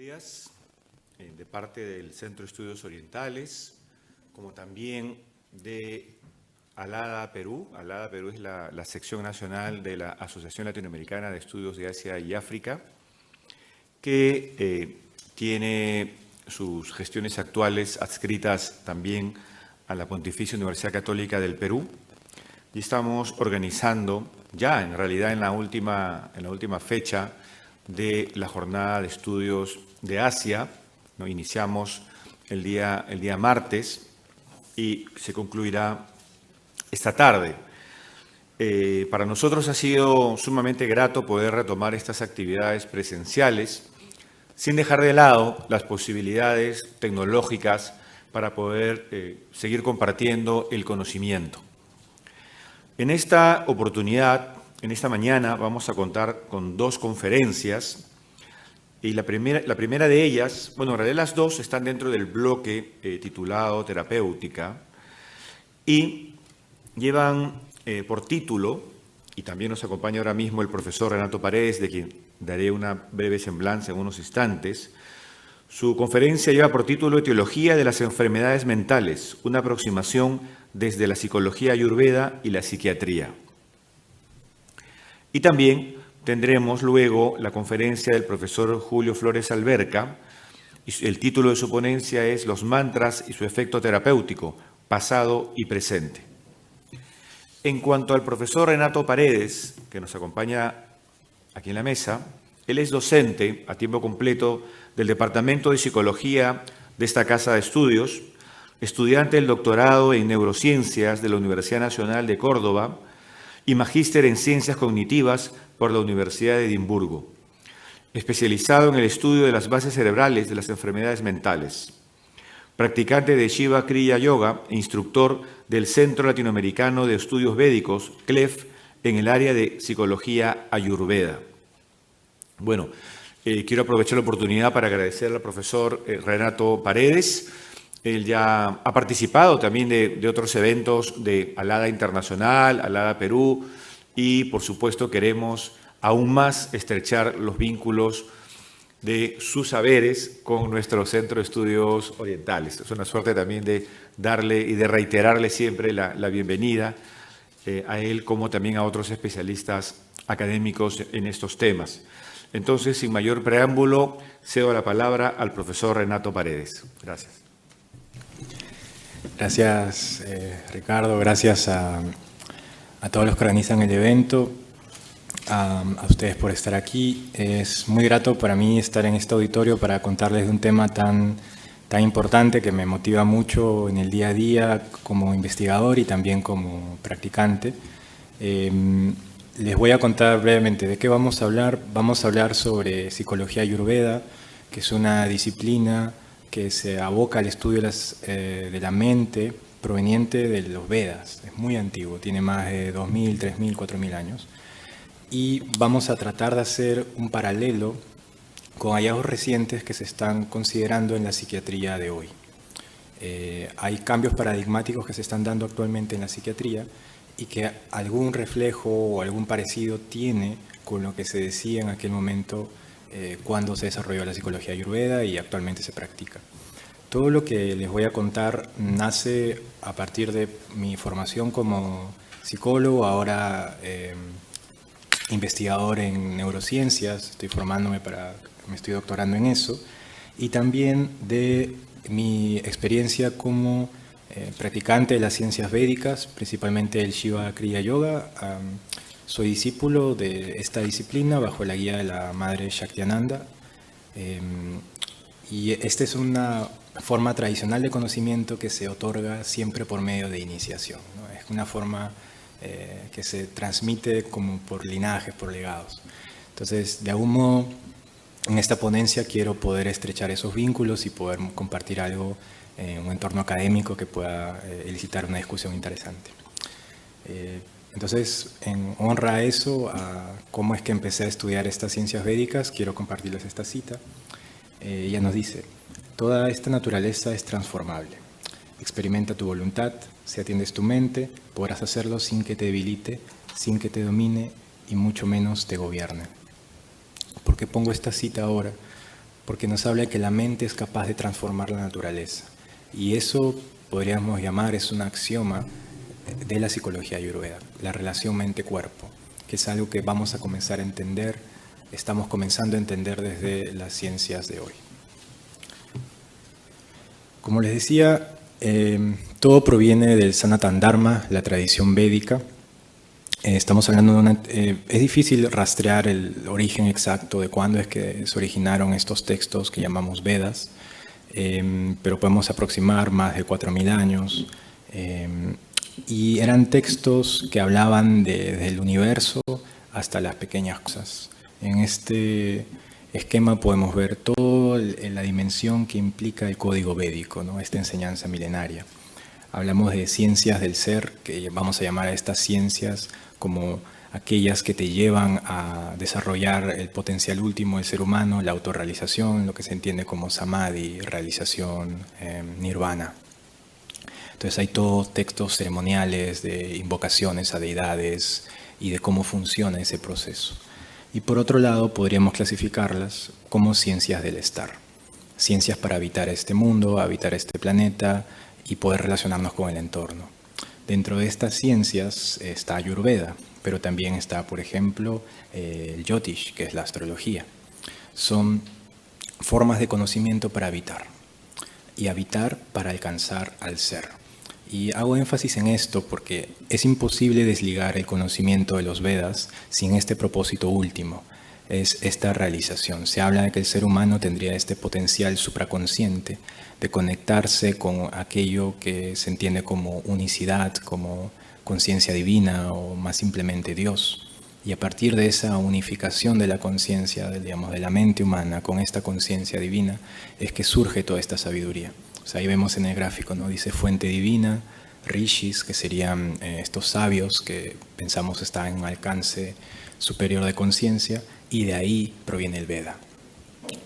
días de parte del Centro de Estudios Orientales, como también de ALADA Perú. ALADA Perú es la sección nacional de la Asociación Latinoamericana de Estudios de Asia y África, que tiene sus gestiones actuales adscritas también a la Pontificia Universidad Católica del Perú. Y estamos organizando ya, en realidad, en la última fecha de la jornada de estudios de Asia. ¿No? Iniciamos el día martes y se concluirá esta tarde. Para nosotros ha sido sumamente grato poder retomar estas actividades presenciales sin dejar de lado las posibilidades tecnológicas para poder seguir compartiendo el conocimiento. En esta oportunidad, en esta mañana, vamos a contar con dos conferencias y la primera de ellas, bueno, en realidad las dos están dentro del bloque titulado Terapéutica y llevan por título, y también nos acompaña ahora mismo el profesor Renato Paredes, de quien daré una breve semblanza en unos instantes. Su conferencia lleva por título Etiología de las enfermedades mentales, una aproximación desde la psicología ayurveda y la psiquiatría. Y también tendremos luego la conferencia del profesor Julio Flores Alberca. Y el título de su ponencia es Los mantras y su efecto terapéutico, pasado y presente. En cuanto al profesor Renato Paredes, que nos acompaña aquí en la mesa, él es docente a tiempo completo del Departamento de Psicología de esta Casa de Estudios, estudiante del doctorado en Neurociencias de la Universidad Nacional de Córdoba y magíster en Ciencias Cognitivas por la Universidad de Edimburgo, especializado en el estudio de las bases cerebrales de las enfermedades mentales, practicante de Shiva Kriya Yoga e instructor del Centro Latinoamericano de Estudios Védicos, CLEF, en el área de Psicología Ayurveda. Bueno, quiero aprovechar la oportunidad para agradecer al profesor Renato Paredes. Él ya ha participado también de otros eventos de ALADA Internacional, ALADA Perú, y por supuesto queremos aún más estrechar los vínculos de sus saberes con nuestro Centro de Estudios Orientales. Es una suerte también de darle y de reiterarle siempre la bienvenida a él, como también a otros especialistas académicos en estos temas. Entonces, sin mayor preámbulo, cedo la palabra al profesor Renato Paredes. Gracias. Gracias, Ricardo. Gracias a todos los que organizan el evento, a ustedes por estar aquí. Es muy grato para mí estar en este auditorio para contarles de un tema tan importante que me motiva mucho en el día a día como investigador y también como practicante. Les voy a contar brevemente de qué vamos a hablar. Vamos a hablar sobre psicología ayurveda, que es una disciplina que se aboca al estudio de la mente proveniente de los Vedas. Es muy antiguo, tiene más de 2.000, 3.000, 4.000 años. Y vamos a tratar de hacer un paralelo con hallazgos recientes que se están considerando en la psiquiatría de hoy. Hay cambios paradigmáticos que se están dando actualmente en la psiquiatría y que algún reflejo o algún parecido tiene con lo que se decía en aquel momento cuando se desarrolló la psicología ayurveda y actualmente se practica. Todo lo que les voy a contar nace a partir de mi formación como psicólogo, ahora investigador en neurociencias, me estoy doctorando en eso, y también de mi experiencia como practicante de las ciencias védicas, principalmente el Shiva Kriya Yoga. Soy discípulo de esta disciplina bajo la guía de la madre Shaktiananda. Y esta es una forma tradicional de conocimiento que se otorga siempre por medio de iniciación, ¿no? Es una forma que se transmite como por linajes, por legados. Entonces, de algún modo, en esta ponencia quiero poder estrechar esos vínculos y poder compartir algo en un entorno académico que pueda elicitar una discusión interesante. Entonces, en honra a eso, a cómo es que empecé a estudiar estas ciencias védicas, quiero compartirles esta cita. Ella nos dice: toda esta naturaleza es transformable. Experimenta tu voluntad, si atiendes tu mente, podrás hacerlo sin que te debilite, sin que te domine y mucho menos te gobierne. ¿Por qué pongo esta cita ahora? porque nos habla de que la mente es capaz de transformar la naturaleza. Y eso podríamos llamar, es un axioma de la psicología ayurveda, la relación mente-cuerpo, que es algo que vamos a comenzar a entender, estamos comenzando a entender desde las ciencias de hoy. Como les decía, todo proviene del Sanatana Dharma, la tradición védica. Estamos hablando de una... es difícil rastrear el origen exacto de cuándo es que se originaron estos textos que llamamos Vedas, pero podemos aproximar más de 4.000 años. Y eran textos que hablaban desde el universo hasta las pequeñas cosas. En este esquema podemos ver toda la dimensión que implica el código védico, ¿no? Esta enseñanza milenaria. Hablamos de ciencias del ser, que vamos a llamar a estas ciencias como aquellas que te llevan a desarrollar el potencial último del ser humano, la autorrealización, lo que se entiende como samadhi, realización, nirvana. Entonces hay todos textos ceremoniales de invocaciones a deidades y de cómo funciona ese proceso. Y por otro lado podríamos clasificarlas como ciencias del estar. Ciencias para habitar este mundo, habitar este planeta y poder relacionarnos con el entorno. Dentro de estas ciencias está Ayurveda, pero también está, por ejemplo, el Jyotish, que es la astrología. Son formas de conocimiento para habitar y habitar para alcanzar al ser. Y hago énfasis en esto porque es imposible desligar el conocimiento de los Vedas sin este propósito último, es esta realización. Se habla de que el ser humano tendría este potencial supraconsciente de conectarse con aquello que se entiende como unicidad, como conciencia divina o más simplemente Dios. Y a partir de esa unificación de la conciencia, digamos, de la mente humana con esta conciencia divina, es que surge toda esta sabiduría. O sea, ahí vemos en el gráfico, ¿no? Dice fuente divina, rishis, que serían estos sabios que pensamos están en un alcance superior de conciencia, y de ahí proviene el Veda.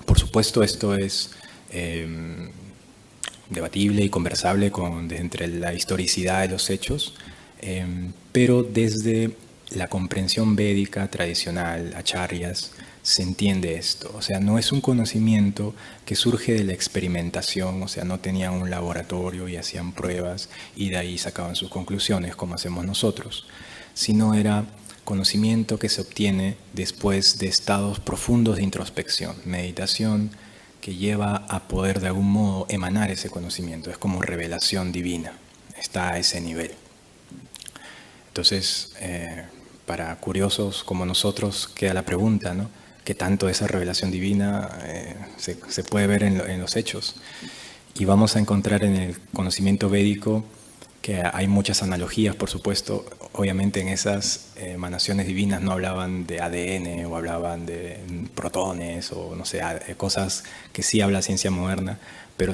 Por supuesto, esto es debatible y conversable entre la historicidad de los hechos, pero desde la comprensión védica tradicional, acharyas, se entiende esto. O sea, no es un conocimiento que surge de la experimentación, o sea, no tenían un laboratorio y hacían pruebas y de ahí sacaban sus conclusiones como hacemos nosotros, sino era conocimiento que se obtiene después de estados profundos de introspección, meditación, que lleva a poder de algún modo emanar ese conocimiento. Es como revelación divina, está a ese nivel. Entonces, para curiosos como nosotros queda la pregunta, ¿no? ¿Qué tanto esa revelación divina se puede ver en los hechos? Y vamos a encontrar en el conocimiento védico que hay muchas analogías, por supuesto. Obviamente en esas emanaciones divinas no hablaban de ADN o hablaban de protones o no sé, cosas que sí habla ciencia moderna, pero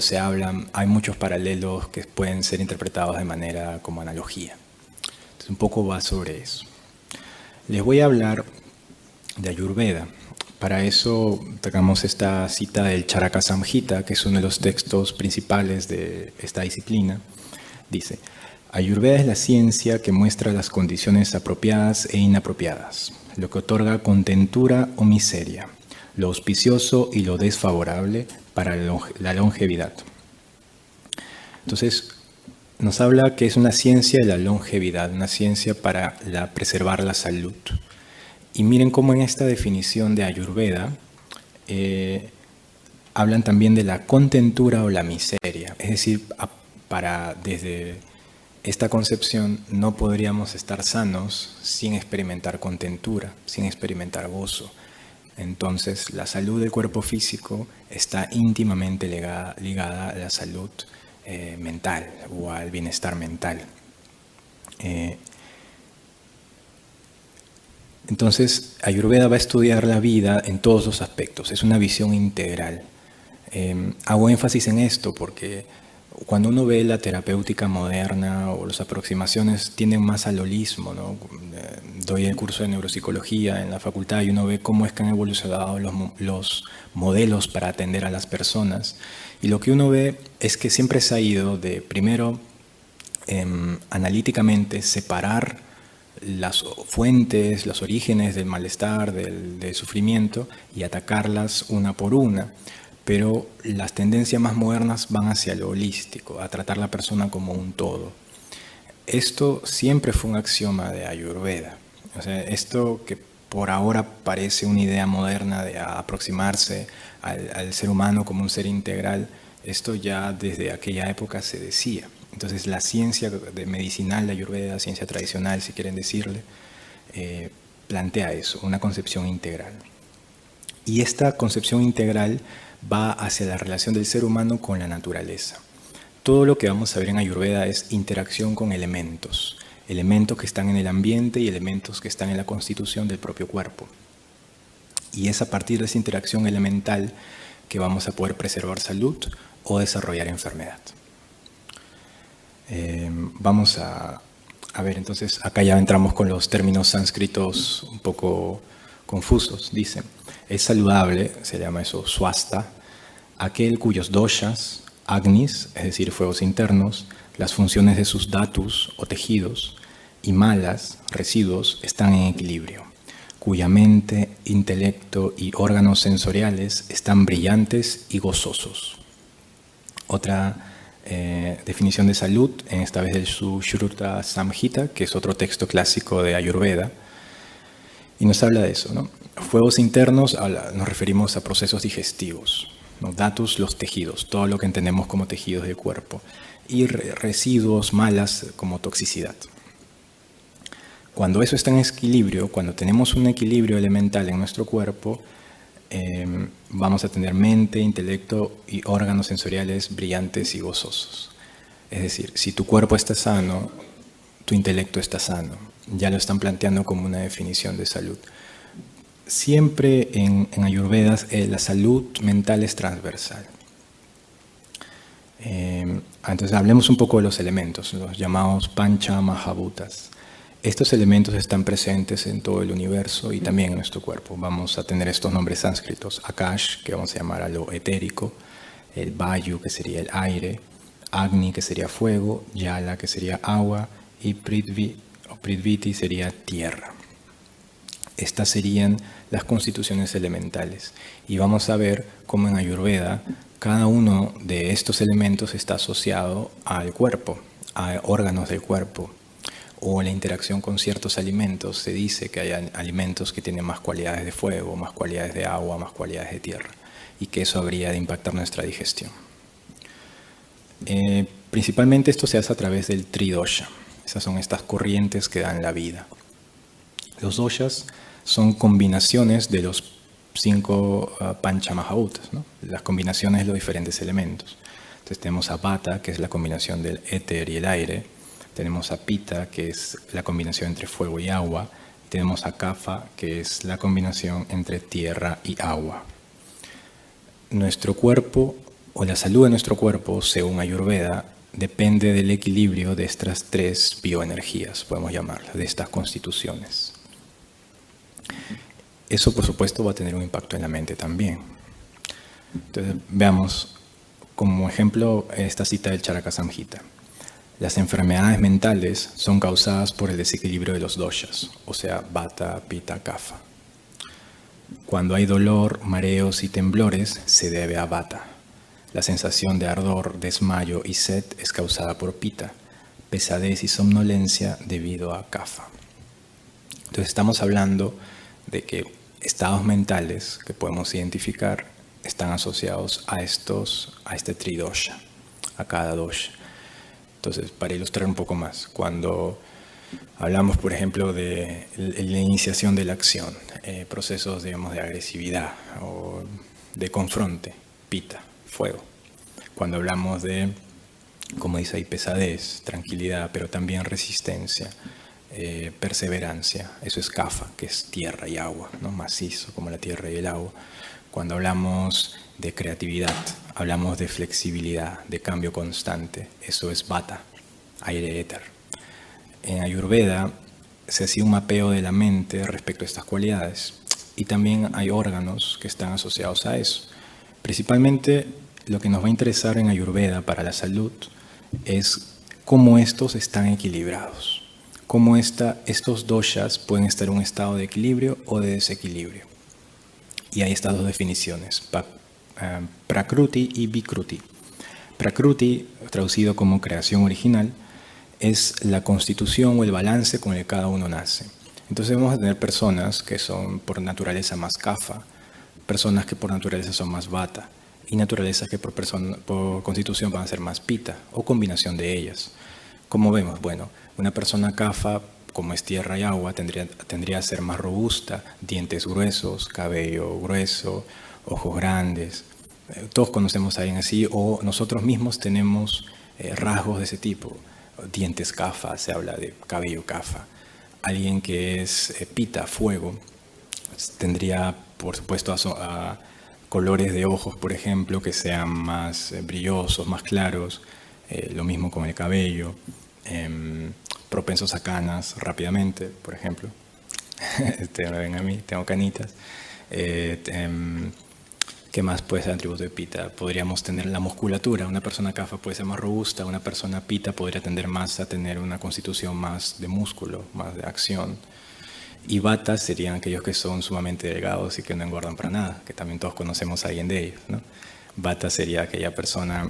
hay muchos paralelos que pueden ser interpretados de manera como analogía. Entonces un poco va sobre eso. Les voy a hablar de Ayurveda. Para eso sacamos esta cita del Charaka Samhita, que es uno de los textos principales de esta disciplina. Dice: Ayurveda es la ciencia que muestra las condiciones apropiadas e inapropiadas, lo que otorga contentura o miseria, lo auspicioso y lo desfavorable para la longevidad. Entonces, nos habla que es una ciencia de la longevidad, una ciencia para preservar la salud. Y miren cómo en esta definición de Ayurveda hablan también de la contentura o la miseria. Es decir, desde esta concepción no podríamos estar sanos sin experimentar contentura, sin experimentar gozo. Entonces, la salud del cuerpo físico está íntimamente ligada a la salud mental o al bienestar mental. Entonces, Ayurveda va a estudiar la vida en todos los aspectos, es una visión integral. Hago énfasis en esto porque cuando uno ve la terapéutica moderna o las aproximaciones tienden más al holismo, ¿no? Doy el curso de neuropsicología en la facultad y uno ve cómo es que han evolucionado los modelos para atender a las personas. Y lo que uno ve es que siempre se ha ido de, primero, analíticamente separar las fuentes, los orígenes del malestar, del sufrimiento y atacarlas una por una. pero las tendencias más modernas van hacia lo holístico, a tratar a la persona como un todo. Esto siempre fue un axioma de Ayurveda. O sea, esto que por ahora parece una idea moderna de aproximarse al ser humano como un ser integral, esto ya desde aquella época se decía. Entonces la ciencia medicinal de Ayurveda, ciencia tradicional si quieren decirle, plantea eso, una concepción integral. Y esta concepción integral va hacia la relación del ser humano con la naturaleza. Todo lo que vamos a ver en Ayurveda es interacción con elementos que están en el ambiente y elementos que están en la constitución del propio cuerpo. Y es a partir de esa interacción elemental que vamos a poder preservar salud o desarrollar enfermedad. Vamos a ver, entonces, acá ya entramos con los términos sánscritos un poco confusos. Dice, es saludable, se llama eso swasta, aquel cuyos doshas, agnis, es decir, fuegos internos, las funciones de sus datus o tejidos, y malas, residuos, están en equilibrio, cuya mente, intelecto y órganos sensoriales están brillantes y gozosos. Otra definición de salud, esta vez del Sushruta Samhita, que es otro texto clásico de Ayurveda, y nos habla de eso, ¿no? Fuegos internos, nos referimos a procesos digestivos, ¿no? Datus, los tejidos, todo lo que entendemos como tejidos del cuerpo, y residuos, malas, como toxicidad. Cuando eso está en equilibrio, cuando tenemos un equilibrio elemental en nuestro cuerpo, vamos a tener mente, intelecto y órganos sensoriales brillantes y gozosos. Es decir, si tu cuerpo está sano, tu intelecto está sano. Ya lo están planteando como una definición de salud. Siempre en Ayurveda la salud mental es transversal. Entonces hablemos un poco de los elementos, los llamados Pancha Mahabhutas. Estos elementos están presentes en todo el universo y también en nuestro cuerpo. Vamos a tener estos nombres sánscritos: Akash, que vamos a llamar a lo etérico; el Vayu, que sería el aire; Agni, que sería fuego; Yala, que sería agua; y Prithvi o Prithviti sería tierra. Estas serían las constituciones elementales. Y vamos a ver cómo en Ayurveda cada uno de estos elementos está asociado al cuerpo, a órganos del cuerpo. O la interacción con ciertos alimentos, se dice que hay alimentos que tienen más cualidades de fuego, más cualidades de agua, más cualidades de tierra, y que eso habría de impactar nuestra digestión. Principalmente esto se hace a través del Tridosha. Esas son estas corrientes que dan la vida. Los doshas son combinaciones de los 5 Panchamahabhutas, ¿no? Las combinaciones de los diferentes elementos. Entonces tenemos a Vata, que es la combinación del éter y el aire. Tenemos a Pitta, que es la combinación entre fuego y agua. Tenemos a Kapha, que es la combinación entre tierra y agua. Nuestro cuerpo, o la salud de nuestro cuerpo, según Ayurveda, depende del equilibrio de estas 3 bioenergías, podemos llamarlas, de estas constituciones. Eso, por supuesto, va a tener un impacto en la mente también. Entonces, veamos como ejemplo esta cita del Charaka Samhita. Las enfermedades mentales son causadas por el desequilibrio de los doshas, o sea, Vata, Pitta, Kapha. Cuando hay dolor, mareos y temblores, se debe a Vata. La sensación de ardor, desmayo y sed es causada por Pitta. Pesadez y somnolencia debido a Kapha. Entonces estamos hablando de que estados mentales que podemos identificar están asociados a este tridosha, a cada dosha. Entonces, para ilustrar un poco más, cuando hablamos, por ejemplo, de la iniciación de la acción, procesos, digamos, de agresividad o de confronte, Pitta, fuego. Cuando hablamos de, como dice ahí, pesadez, tranquilidad, pero también resistencia, perseverancia, eso es Kapha, que es tierra y agua, ¿no? Macizo como la tierra y el agua. Cuando hablamos de creatividad, hablamos de flexibilidad, de cambio constante, eso es Vata, aire éter. En Ayurveda se hacía un mapeo de la mente respecto a estas cualidades y también hay órganos que están asociados a eso. Principalmente lo que nos va a interesar en Ayurveda para la salud es cómo estos están equilibrados, cómo estos doshas pueden estar en un estado de equilibrio o de desequilibrio. Y hay estas 2 definiciones, Prakruti y Vikruti. Prakruti, traducido como creación original, es la constitución o el balance con el que cada uno nace. Entonces vamos a tener personas que son por naturaleza más Kapha, personas que por naturaleza son más Vata, y naturalezas que por constitución van a ser más Pitta, o combinación de ellas. Como vemos, bueno, una persona Kapha, como es tierra y agua, tendría que ser más robusta, dientes gruesos, cabello grueso, ojos grandes. Todos conocemos a alguien así, o nosotros mismos tenemos rasgos de ese tipo. Dientes Kapha, se habla de cabello Kapha. Alguien que es Pitta, fuego, tendría, por supuesto, a colores de ojos, por ejemplo, que sean más brillosos, más claros. Lo mismo con el cabello. Propensos a canas rápidamente, por ejemplo. Me ven a mí, tengo canitas. ¿Qué más puede ser atributo de Pitta? Podríamos tener la musculatura. Una persona Kapha puede ser más robusta, una persona Pitta podría tender más a tener una constitución más de músculo, más de acción. Y Vata serían aquellos que son sumamente delgados y que no engordan para nada, que también todos conocemos a alguien de ellos, ¿no? Vata sería aquella persona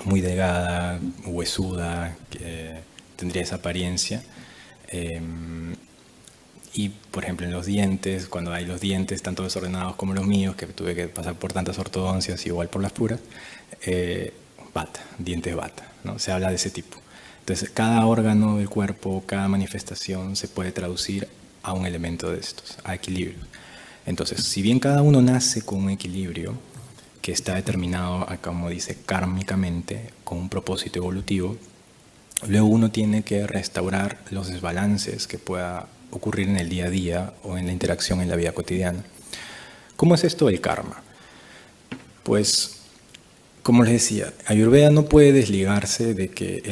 muy delgada, huesuda, que tendría esa apariencia. Y, por ejemplo, en los dientes, cuando hay los dientes tanto desordenados como los míos, que tuve que pasar por tantas ortodoncias, igual por las puras, Vata, dientes Vata, ¿no? Se habla de ese tipo. Entonces, cada órgano del cuerpo, cada manifestación se puede traducir a un elemento de estos, a equilibrio. Entonces, si bien cada uno nace con un equilibrio que está determinado, como dice, kármicamente, con un propósito evolutivo, luego uno tiene que restaurar los desbalances que pueda ocurrir en el día a día o en la interacción en la vida cotidiana. ¿Cómo es esto del karma? Pues, como les decía, Ayurveda no puede desligarse de que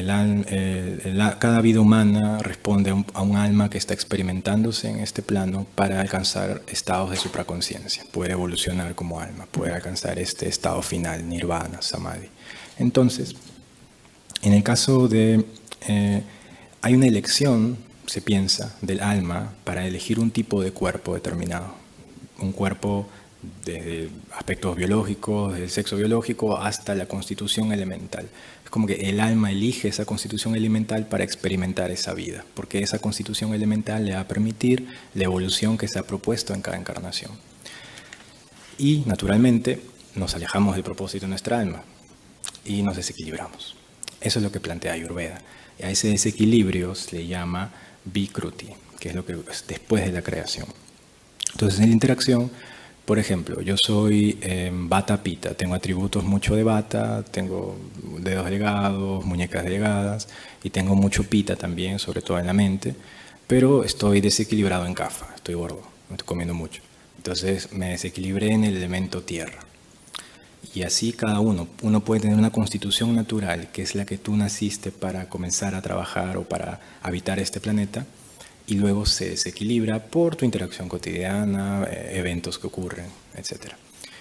cada vida humana responde a un alma que está experimentándose en este plano para alcanzar estados de supraconsciencia. Puede evolucionar como alma, puede alcanzar este estado final, nirvana, samadhi. Entonces, en el caso de... hay una elección, se piensa, del alma para elegir un tipo de cuerpo determinado. Un cuerpo desde aspectos biológicos, desde el sexo biológico hasta la constitución elemental. Es como que el alma elige esa constitución elemental para experimentar esa vida, porque esa constitución elemental le va a permitir la evolución que se ha propuesto en cada encarnación. Y, naturalmente, nos alejamos del propósito de nuestra alma y nos desequilibramos. Eso es lo que plantea Ayurveda. Y a ese desequilibrio se le llama Vikruti, que es lo que es después de la creación. Entonces, en la interacción, por ejemplo, yo soy Vata Pitta, tengo atributos mucho de Vata, tengo dedos delgados, muñecas delgadas, y tengo mucho Pitta también, sobre todo en la mente, pero estoy desequilibrado en Kapha, estoy gordo, me estoy comiendo mucho. Entonces me desequilibré en el elemento tierra. Y así cada uno puede tener una constitución natural, que es la que tú naciste para comenzar a trabajar o para habitar este planeta, y luego se desequilibra por tu interacción cotidiana, eventos que ocurren, etc.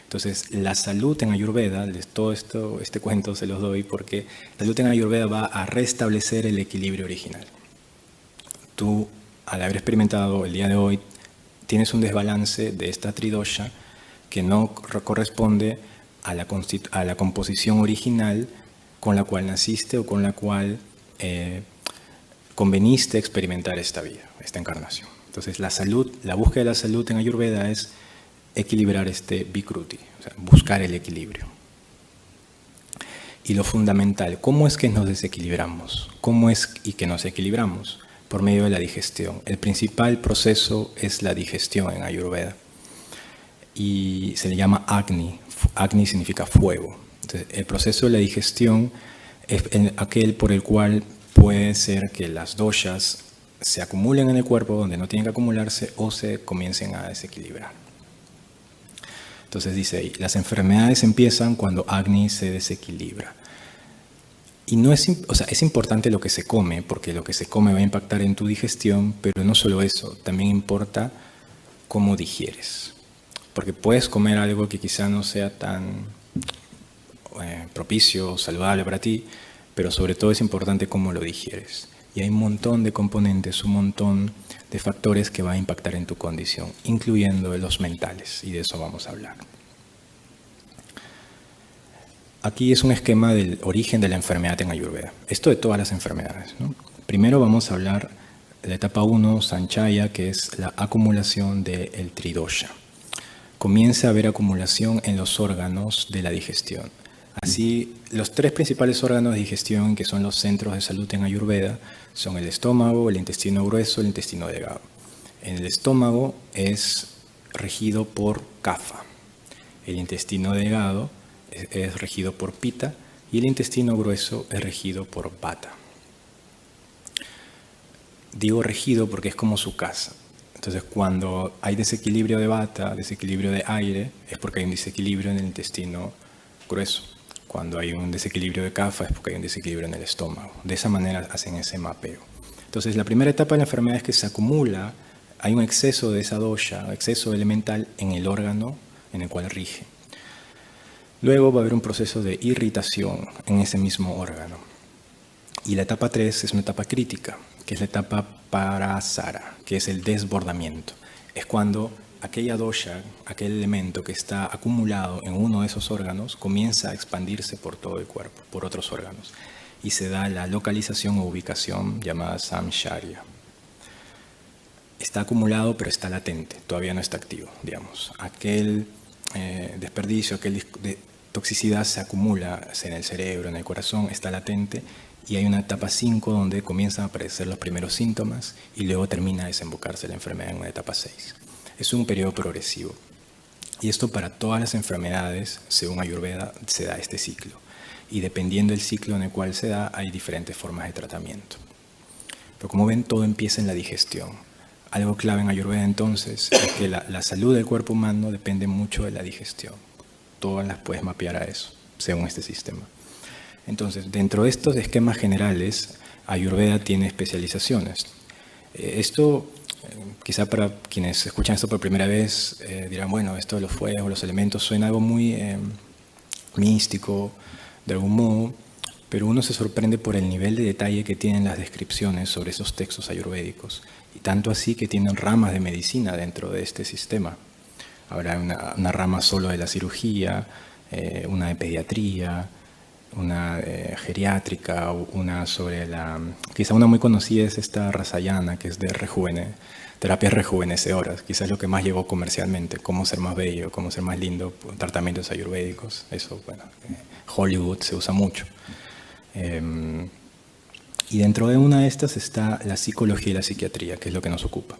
Entonces, la salud en Ayurveda, todo este cuento se los doy porque la salud en Ayurveda va a restablecer el equilibrio original. Tú, al haber experimentado el día de hoy, tienes un desbalance de esta tridosha que no corresponde a la composición original con la cual naciste o con la cual conveniste experimentar esta vida, esta encarnación. Entonces, la búsqueda de la salud en Ayurveda es equilibrar este Vikruti, o sea, buscar el equilibrio. Y lo fundamental, ¿cómo es que nos desequilibramos? ¿Cómo es y que nos equilibramos? Por medio de la digestión. El principal proceso es la digestión en Ayurveda. Y se le llama Agni. Agni significa fuego. Entonces, el proceso de la digestión es aquel por el cual puede ser que las doshas se acumulen en el cuerpo donde no tienen que acumularse o se comiencen a desequilibrar. Entonces dice ahí, las enfermedades empiezan cuando Agni se desequilibra. Y no es, es importante lo que se come, porque lo que se come va a impactar en tu digestión, pero no solo eso, también importa cómo digieres. Porque puedes comer algo que quizá no sea tan propicio o saludable para ti, pero sobre todo es importante cómo lo digieres. Y hay un montón de componentes, un montón de factores que van a impactar en tu condición, incluyendo los mentales, y de eso vamos a hablar. aquí es un esquema del origen de la enfermedad en Ayurveda. Esto de todas las enfermedades, ¿no? Primero vamos a hablar de la etapa 1, Sanchaya, que es la acumulación del tridosha. Comienza a haber acumulación en los órganos de la digestión. Así, los 3 principales órganos de digestión, que son los centros de salud en Ayurveda, son el estómago, el intestino grueso, el intestino delgado. En el estómago es regido por kapha. El intestino delgado es regido por pita y el intestino grueso es regido por vata. Digo regido porque es como su casa. Entonces, cuando hay desequilibrio de vata, desequilibrio de aire, es porque hay un desequilibrio en el intestino grueso. Cuando hay un desequilibrio de kapha es porque hay un desequilibrio en el estómago. De esa manera hacen ese mapeo. Entonces, la primera etapa de la enfermedad es que se acumula, hay un exceso de esa dosha, exceso elemental en el órgano en el cual rige. Luego va a haber un proceso de irritación en ese mismo órgano. Y la etapa 3 es una etapa crítica, que es la etapa parasara, que es el desbordamiento. Es cuando aquella dosha, aquel elemento que está acumulado en uno de esos órganos, comienza a expandirse por todo el cuerpo, por otros órganos. Y se da la localización o ubicación llamada samsharya. Está acumulado, pero está latente, todavía no está activo, digamos. Aquel desperdicio, aquella toxicidad se acumula en el cerebro, en el corazón, está latente, y hay una etapa 5 donde comienzan a aparecer los primeros síntomas y luego termina a desembocarse la enfermedad en una etapa 6. Es un periodo progresivo. Y esto para todas las enfermedades, según Ayurveda, se da este ciclo. Y dependiendo del ciclo en el cual se da, hay diferentes formas de tratamiento. Pero como ven, todo empieza en la digestión. Algo clave en Ayurveda entonces es que la salud del cuerpo humano depende mucho de la digestión. Todas las puedes mapear a eso, según este sistema. Entonces, dentro de estos esquemas generales, Ayurveda tiene especializaciones. Esto, quizá para quienes escuchan esto por primera vez, dirán, bueno, esto de los fuegos, los elementos, suena algo muy místico, de algún modo, pero uno se sorprende por el nivel de detalle que tienen las descripciones sobre esos textos ayurvédicos, y tanto así que tienen ramas de medicina dentro de este sistema. Habrá una rama solo de la cirugía, una de pediatría, una geriátrica, una sobre quizá una muy conocida es esta Rasayana, que es de terapias rejuvenecedoras, quizás lo que más llegó comercialmente, cómo ser más bello, cómo ser más lindo, tratamientos ayurvédicos, eso, bueno, Hollywood se usa mucho. Y dentro de una de estas está la psicología y la psiquiatría, que es lo que nos ocupa,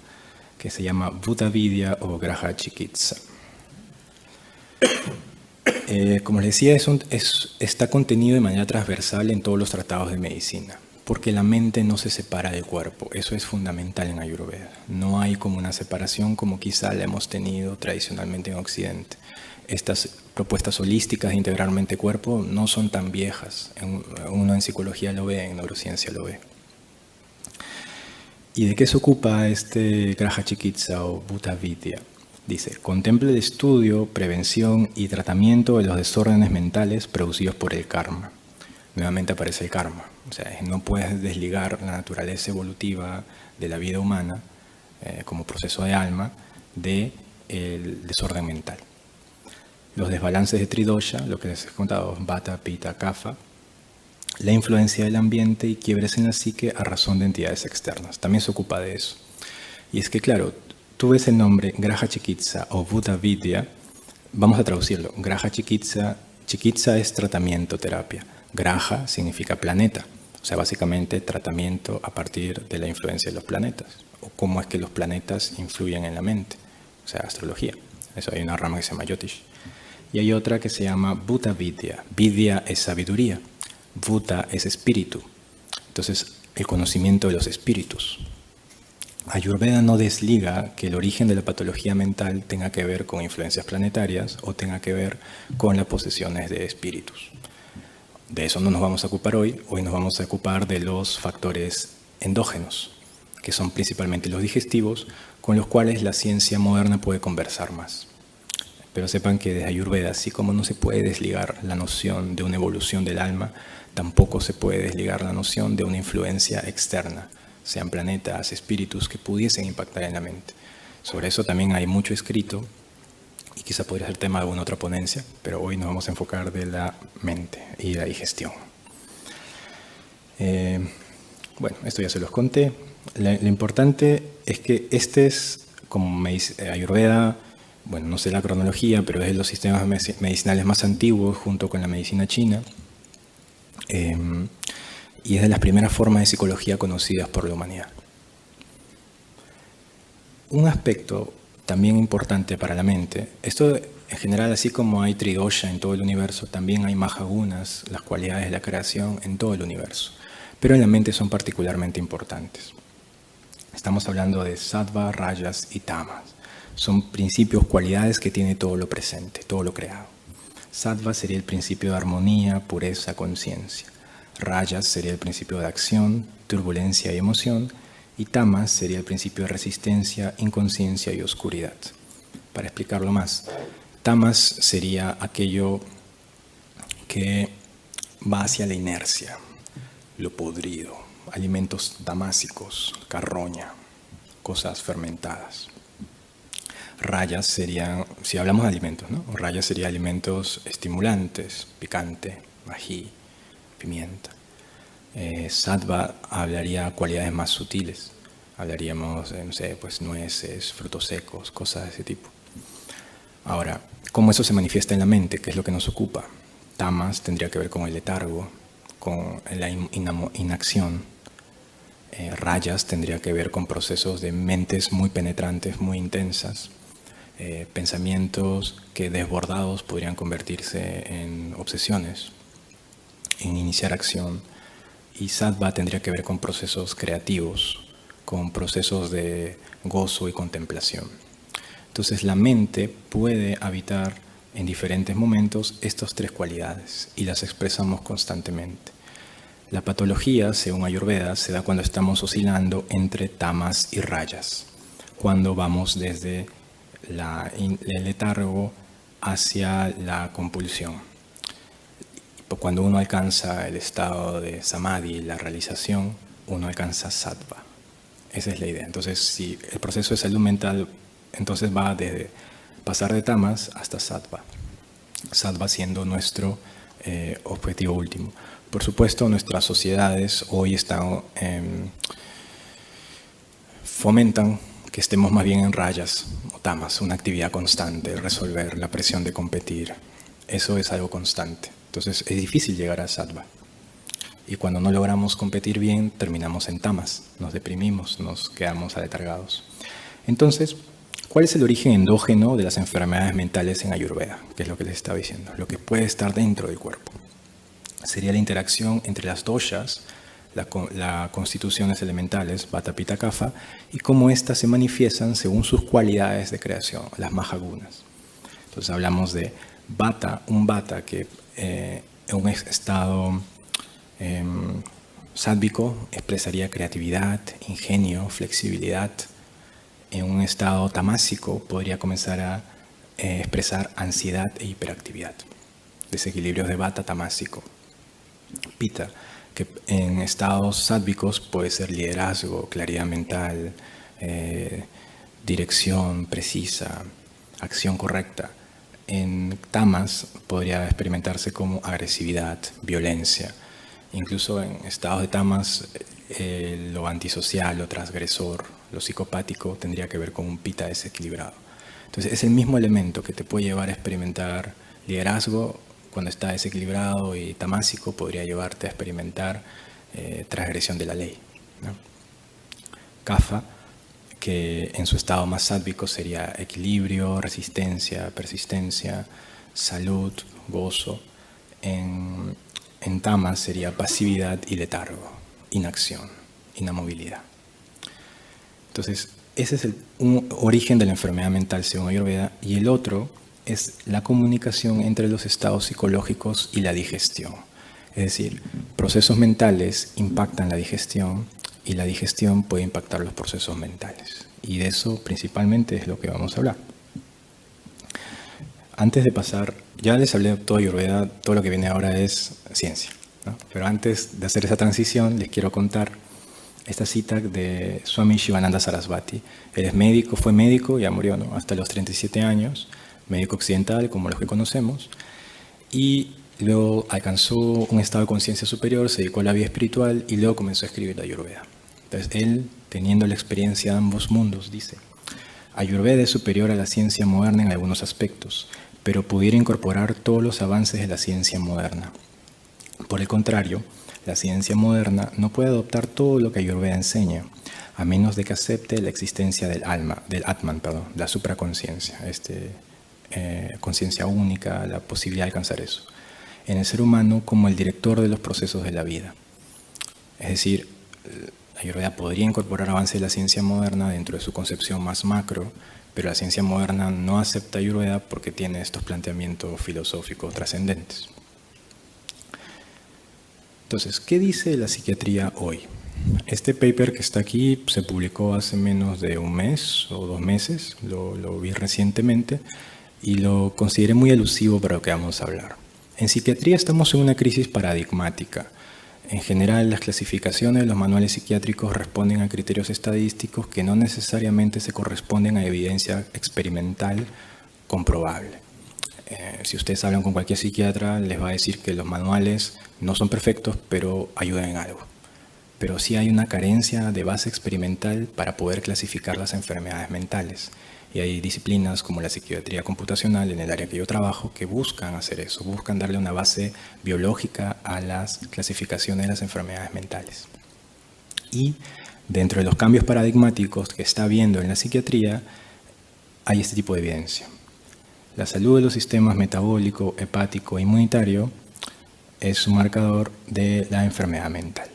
que se llama Bhuta Vidya o Graha Chikitsa. Como les decía, está contenido de manera transversal en todos los tratados de medicina, porque la mente no se separa del cuerpo. Eso es fundamental en Ayurveda. No hay como una separación como quizá la hemos tenido tradicionalmente en Occidente. Estas propuestas holísticas de integrar mente-cuerpo no son tan viejas. Uno en psicología lo ve, en neurociencia lo ve. ¿Y de qué se ocupa este Graha Chikitsa o Bhuta Vidya? Dice, contempla el estudio, prevención y tratamiento de los desórdenes mentales producidos por el karma. Nuevamente aparece el karma. O sea, no puedes desligar la naturaleza evolutiva de la vida humana como proceso de alma del desorden mental. Los desbalances de tridosha, lo que les he contado, vata, pitta, kapha, la influencia del ambiente y quiebres en la psique a razón de entidades externas. También se ocupa de eso. Y es que, claro, tú ves el nombre Graha Chikitsa o Bhuta Vidya, vamos a traducirlo. Graha Chikitsa, Chikitsa es tratamiento, terapia. Graha significa planeta, o sea, básicamente tratamiento a partir de la influencia de los planetas, o cómo es que los planetas influyen en la mente, o sea, astrología. Eso hay una rama que se llama Jyotish. Y hay otra que se llama Bhuta Vidya. Vidya es sabiduría, Bhuta es espíritu. Entonces, el conocimiento de los espíritus. Ayurveda no desliga que el origen de la patología mental tenga que ver con influencias planetarias o tenga que ver con las posesiones de espíritus. De eso no nos vamos a ocupar hoy. Hoy nos vamos a ocupar de los factores endógenos, que son principalmente los digestivos, con los cuales la ciencia moderna puede conversar más. Pero sepan que desde Ayurveda, así como no se puede desligar la noción de una evolución del alma, tampoco se puede desligar la noción de una influencia externa, sean planetas, espíritus que pudiesen impactar en la mente. Sobre eso también hay mucho escrito y quizá podría ser tema de alguna otra ponencia, pero hoy nos vamos a enfocar de la mente y la digestión. Bueno, esto ya se los conté. Lo importante es que este es, como me dice Ayurveda, bueno, no sé la cronología, pero es de los sistemas medicinales más antiguos junto con la medicina china. Y es de las primeras formas de psicología conocidas por la humanidad. Un aspecto también importante para la mente, esto en general, así como hay tridosha en todo el universo, también hay mahagunas, las cualidades de la creación en todo el universo, pero en la mente son particularmente importantes. Estamos hablando de sattva, rajas y tamas. Son principios, cualidades que tiene todo lo presente, todo lo creado. Sattva sería el principio de armonía, pureza, conciencia. Rajas sería el principio de acción, turbulencia y emoción. Y tamas sería el principio de resistencia, inconsciencia y oscuridad. Para explicarlo más, tamas sería aquello que va hacia la inercia, lo podrido, alimentos damásicos, carroña, cosas fermentadas. Rayas serían, si hablamos de alimentos, ¿no? Rayas serían alimentos estimulantes, picante, ají, pimienta. Sattva hablaría cualidades más sutiles. Hablaríamos, no sé, pues nueces, frutos secos, cosas de ese tipo. Ahora, ¿cómo eso se manifiesta en la mente? ¿Qué es lo que nos ocupa? Tamas tendría que ver con el letargo, con la inacción. Rayas tendría que ver con procesos de mentes muy penetrantes, muy intensas. Pensamientos que desbordados podrían convertirse en obsesiones, en iniciar acción. Y sattva tendría que ver con procesos creativos, con procesos de gozo y contemplación. Entonces la mente puede habitar en diferentes momentos estas tres cualidades y las expresamos constantemente. La patología, según Ayurveda, se da cuando estamos oscilando entre tamas y rayas, cuando vamos desde el letargo hacia la compulsión. Cuando uno alcanza el estado de samadhi, la realización, uno alcanza sattva. Esa es la idea. Entonces, si el proceso de salud mental, entonces va desde pasar de tamas hasta sattva. Sattva siendo nuestro objetivo último. Por supuesto, nuestras sociedades hoy fomentan que estemos más bien en rayas o tamas, una actividad constante, resolver la presión de competir. Eso es algo constante. Entonces es difícil llegar a sattva. Y cuando no logramos competir bien, terminamos en tamas, nos deprimimos, nos quedamos aletargados. Entonces, ¿cuál es el origen endógeno de las enfermedades mentales en Ayurveda? Que es lo que les estaba diciendo, lo que puede estar dentro del cuerpo. Sería la interacción entre las doshas, las constituciones elementales, Vata, Pitta, Kapha, y cómo éstas se manifiestan según sus cualidades de creación, las mahagunas. Entonces hablamos de Vata, un Vata que en un estado sádvico expresaría creatividad, ingenio, flexibilidad. En un estado tamásico podría comenzar a expresar ansiedad e hiperactividad. Desequilibrios de Vata tamásico. Pitta, que en estados sádvicos puede ser liderazgo, claridad mental, dirección precisa, acción correcta. En tamas podría experimentarse como agresividad, violencia. Incluso en estados de tamas, lo antisocial, lo transgresor, lo psicopático tendría que ver con un Pitta desequilibrado. Entonces es el mismo elemento que te puede llevar a experimentar liderazgo cuando está desequilibrado, y tamásico podría llevarte a experimentar transgresión de la ley, ¿no? Kapha, que en su estado más sádvico sería equilibrio, resistencia, persistencia, salud, gozo. En tamas sería pasividad y letargo, inacción, inamovilidad. Entonces, ese es un origen de la enfermedad mental según Ayurveda, y el otro es la comunicación entre los estados psicológicos y la digestión. Es decir, procesos mentales impactan la digestión y la digestión puede impactar los procesos mentales. Y de eso principalmente es lo que vamos a hablar. Antes de pasar, ya les hablé de todo Ayurveda, todo lo que viene ahora es ciencia, ¿no? Pero antes de hacer esa transición, les quiero contar esta cita de Swami Shivananda Sarasvati. Él es médico, fue médico, ya murió, ¿no?, hasta los 37 años, médico occidental como los que conocemos, y luego alcanzó un estado de conciencia superior, se dedicó a la vida espiritual y luego comenzó a escribir la Ayurveda. Entonces él, teniendo la experiencia de ambos mundos, dice: Ayurveda es superior a la ciencia moderna en algunos aspectos, pero pudiera incorporar todos los avances de la ciencia moderna. Por el contrario, la ciencia moderna no puede adoptar todo lo que Ayurveda enseña, a menos de que acepte la existencia del Atman, la supraconciencia, conciencia única, la posibilidad de alcanzar eso, en el ser humano como el director de los procesos de la vida. Es decir, Ayurveda podría incorporar avances de la ciencia moderna dentro de su concepción más macro, pero la ciencia moderna no acepta Ayurveda porque tiene estos planteamientos filosóficos trascendentes. Entonces, ¿qué dice la psiquiatría hoy? Este paper que está aquí se publicó hace menos de un mes o 2 meses, lo vi recientemente y lo consideré muy elusivo para lo que vamos a hablar. En psiquiatría estamos en una crisis paradigmática. En general, las clasificaciones de los manuales psiquiátricos responden a criterios estadísticos que no necesariamente se corresponden a evidencia experimental comprobable. Si ustedes hablan con cualquier psiquiatra, les va a decir que los manuales no son perfectos, pero ayudan en algo. Pero sí hay una carencia de base experimental para poder clasificar las enfermedades mentales. Y hay disciplinas como la psiquiatría computacional, en el área que yo trabajo, que buscan hacer eso, buscan darle una base biológica a las clasificaciones de las enfermedades mentales. Y dentro de los cambios paradigmáticos que está habiendo en la psiquiatría, hay este tipo de evidencia. La salud de los sistemas metabólico, hepático e inmunitario es un marcador de la enfermedad mental.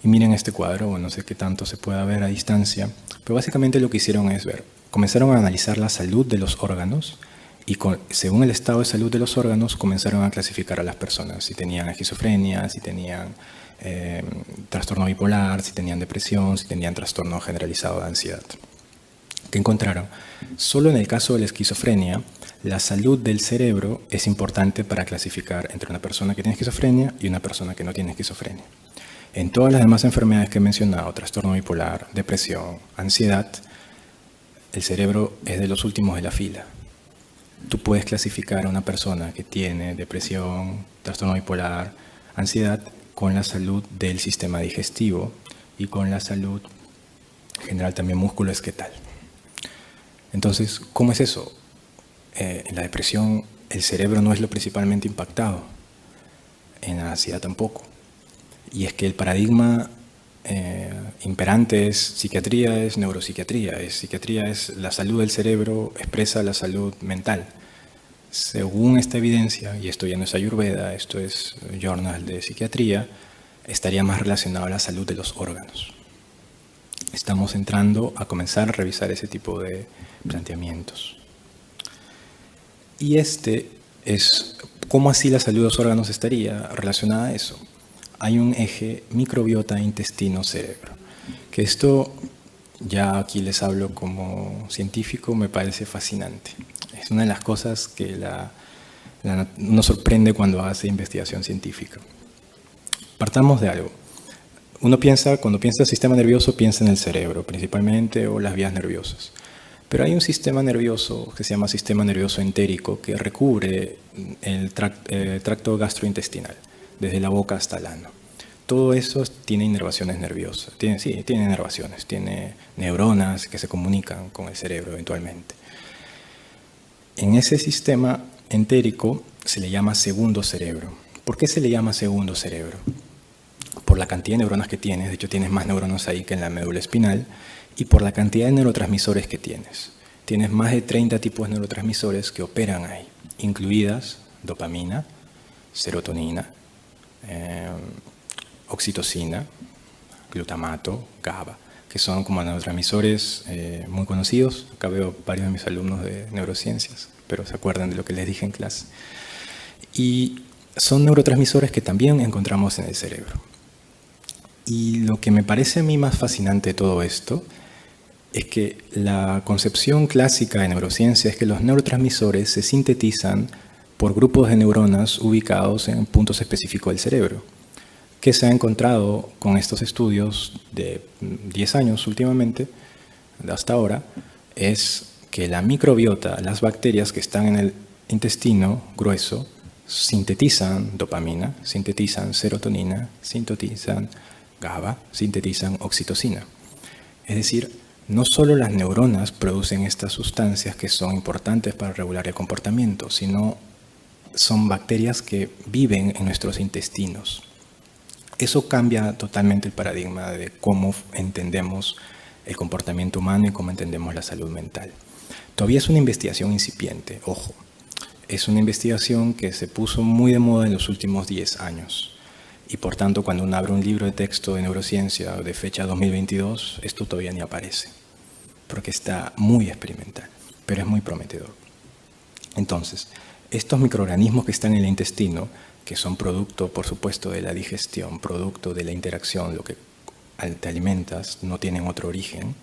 Y miren este cuadro, no sé qué tanto se pueda ver a distancia, pero básicamente lo que hicieron es comenzaron a analizar la salud de los órganos y según el estado de salud de los órganos comenzaron a clasificar a las personas, si tenían esquizofrenia, si tenían trastorno bipolar, si tenían depresión, si tenían trastorno generalizado de ansiedad. ¿Qué encontraron? Solo en el caso de la esquizofrenia, la salud del cerebro es importante para clasificar entre una persona que tiene esquizofrenia y una persona que no tiene esquizofrenia. En todas las demás enfermedades que he mencionado, trastorno bipolar, depresión, ansiedad, el cerebro es de los últimos de la fila. Tú puedes clasificar a una persona que tiene depresión, trastorno bipolar, ansiedad, con la salud del sistema digestivo y con la salud general también músculo-esquetal. Entonces, ¿cómo es eso? En la depresión el cerebro no es lo principalmente impactado, en la ansiedad tampoco. Y es que el paradigma imperante es psiquiatría, es neuropsiquiatría. Psiquiatría es la salud del cerebro, expresa la salud mental. Según esta evidencia, y esto ya no es Ayurveda, esto es Journal de Psiquiatría, estaría más relacionado a la salud de los órganos. Estamos entrando a comenzar a revisar ese tipo de planteamientos. Y este es cómo así la salud de los órganos estaría relacionada a eso. Hay un eje microbiota intestino-cerebro, que esto ya aquí les hablo como científico, me parece fascinante. Es una de las cosas que nos sorprende cuando hace investigación científica. Partamos de algo. Cuando piensa en sistema nervioso, piensa en el cerebro principalmente o las vías nerviosas. Pero hay un sistema nervioso que se llama sistema nervioso entérico que recubre el tracto gastrointestinal, desde la boca hasta el ano. Todo eso tiene inervaciones nerviosas. Tiene inervaciones, tiene neuronas que se comunican con el cerebro eventualmente. En ese sistema entérico se le llama segundo cerebro. ¿Por qué se le llama segundo cerebro? Por la cantidad de neuronas que tienes, de hecho tienes más neuronas ahí que en la médula espinal, y por la cantidad de neurotransmisores que tienes. Tienes más de 30 tipos de neurotransmisores que operan ahí, incluidas dopamina, serotonina, oxitocina, glutamato, GABA, que son como neurotransmisores muy conocidos. Acá veo varios de mis alumnos de neurociencias, pero se acuerdan de lo que les dije en clase. Y son neurotransmisores que también encontramos en el cerebro. Y lo que me parece a mí más fascinante de todo esto es que la concepción clásica de neurociencia es que los neurotransmisores se sintetizan por grupos de neuronas ubicados en puntos específicos del cerebro. ¿Qué se ha encontrado con estos estudios de 10 años últimamente, hasta ahora? Es que la microbiota, las bacterias que están en el intestino grueso, sintetizan dopamina, sintetizan serotonina, sintetizan GABA, sintetizan oxitocina. Es decir, no solo las neuronas producen estas sustancias que son importantes para regular el comportamiento, sino son bacterias que viven en nuestros intestinos. Eso cambia totalmente el paradigma de cómo entendemos el comportamiento humano y cómo entendemos la salud mental. Todavía es una investigación incipiente, ojo. Es una investigación que se puso muy de moda en los últimos 10 años. Y por tanto, cuando uno abre un libro de texto de neurociencia de fecha 2022, esto todavía ni aparece, porque está muy experimental, pero es muy prometedor. Entonces, estos microorganismos que están en el intestino, que son producto, por supuesto, de la digestión, producto de la interacción, lo que te alimentas, no tienen otro origen,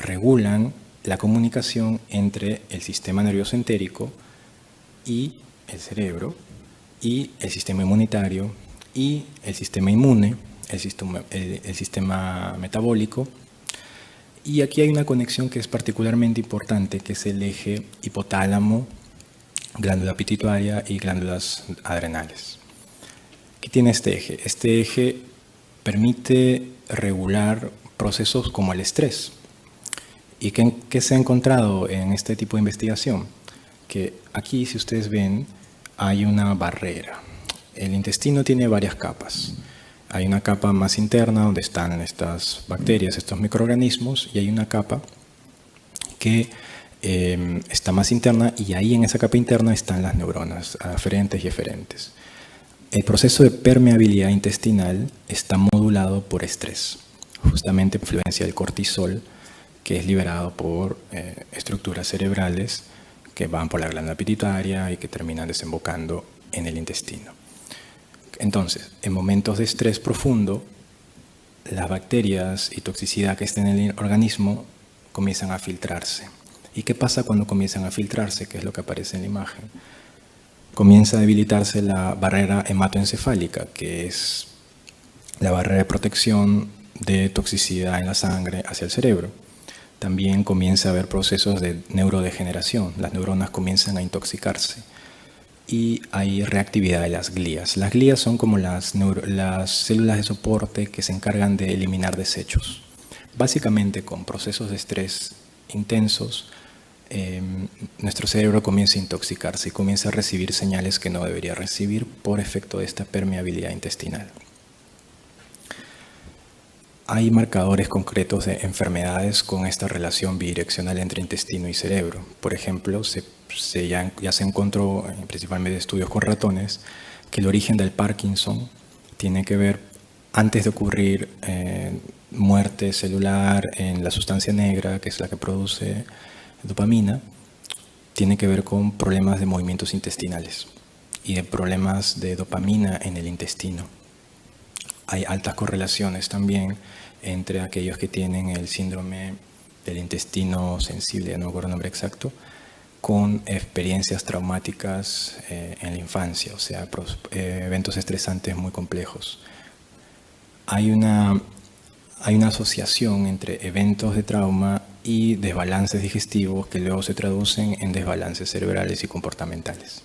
regulan la comunicación entre el sistema nervioso entérico y el cerebro, y el sistema inmunitario, y el sistema inmune, el sistema metabólico. Y aquí hay una conexión que es particularmente importante, que es el eje hipotálamo, glándula pituitaria y glándulas adrenales. ¿Qué tiene este eje? Este eje permite regular procesos como el estrés. ¿Y qué se ha encontrado en este tipo de investigación? Que aquí, si ustedes ven, hay una barrera. El intestino tiene varias capas. Hay una capa más interna donde están estas bacterias, estos microorganismos, y hay una capa que está más interna, y ahí en esa capa interna están las neuronas aferentes y eferentes. El proceso de permeabilidad intestinal está modulado por estrés, justamente por influencia del cortisol, que es liberado por estructuras cerebrales que van por la glándula pituitaria y que terminan desembocando en el intestino. Entonces, en momentos de estrés profundo, las bacterias y toxicidad que estén en el organismo comienzan a filtrarse. ¿Y qué pasa cuando comienzan a filtrarse? Que es lo que aparece en la imagen. Comienza a debilitarse la barrera hematoencefálica, que es la barrera de protección de toxicidad en la sangre hacia el cerebro. También comienza a haber procesos de neurodegeneración. Las neuronas comienzan a intoxicarse y hay reactividad de las glías. Las glías son como las células de soporte que se encargan de eliminar desechos. Básicamente, con procesos de estrés intensos, nuestro cerebro comienza a intoxicarse y comienza a recibir señales que no debería recibir por efecto de esta permeabilidad intestinal. Hay marcadores concretos de enfermedades con esta relación bidireccional entre intestino y cerebro. Por ejemplo, ya se encontró, principalmente estudios con ratones, que el origen del Parkinson tiene que ver, antes de ocurrir muerte celular en la sustancia negra, que es la que produce dopamina, tiene que ver con problemas de movimientos intestinales y de problemas de dopamina en el intestino. Hay altas correlaciones también entre aquellos que tienen el síndrome del intestino sensible, no me acuerdo el nombre exacto, con experiencias traumáticas en la infancia, o sea, eventos estresantes muy complejos. Hay una asociación entre eventos de trauma y desbalances digestivos que luego se traducen en desbalances cerebrales y comportamentales.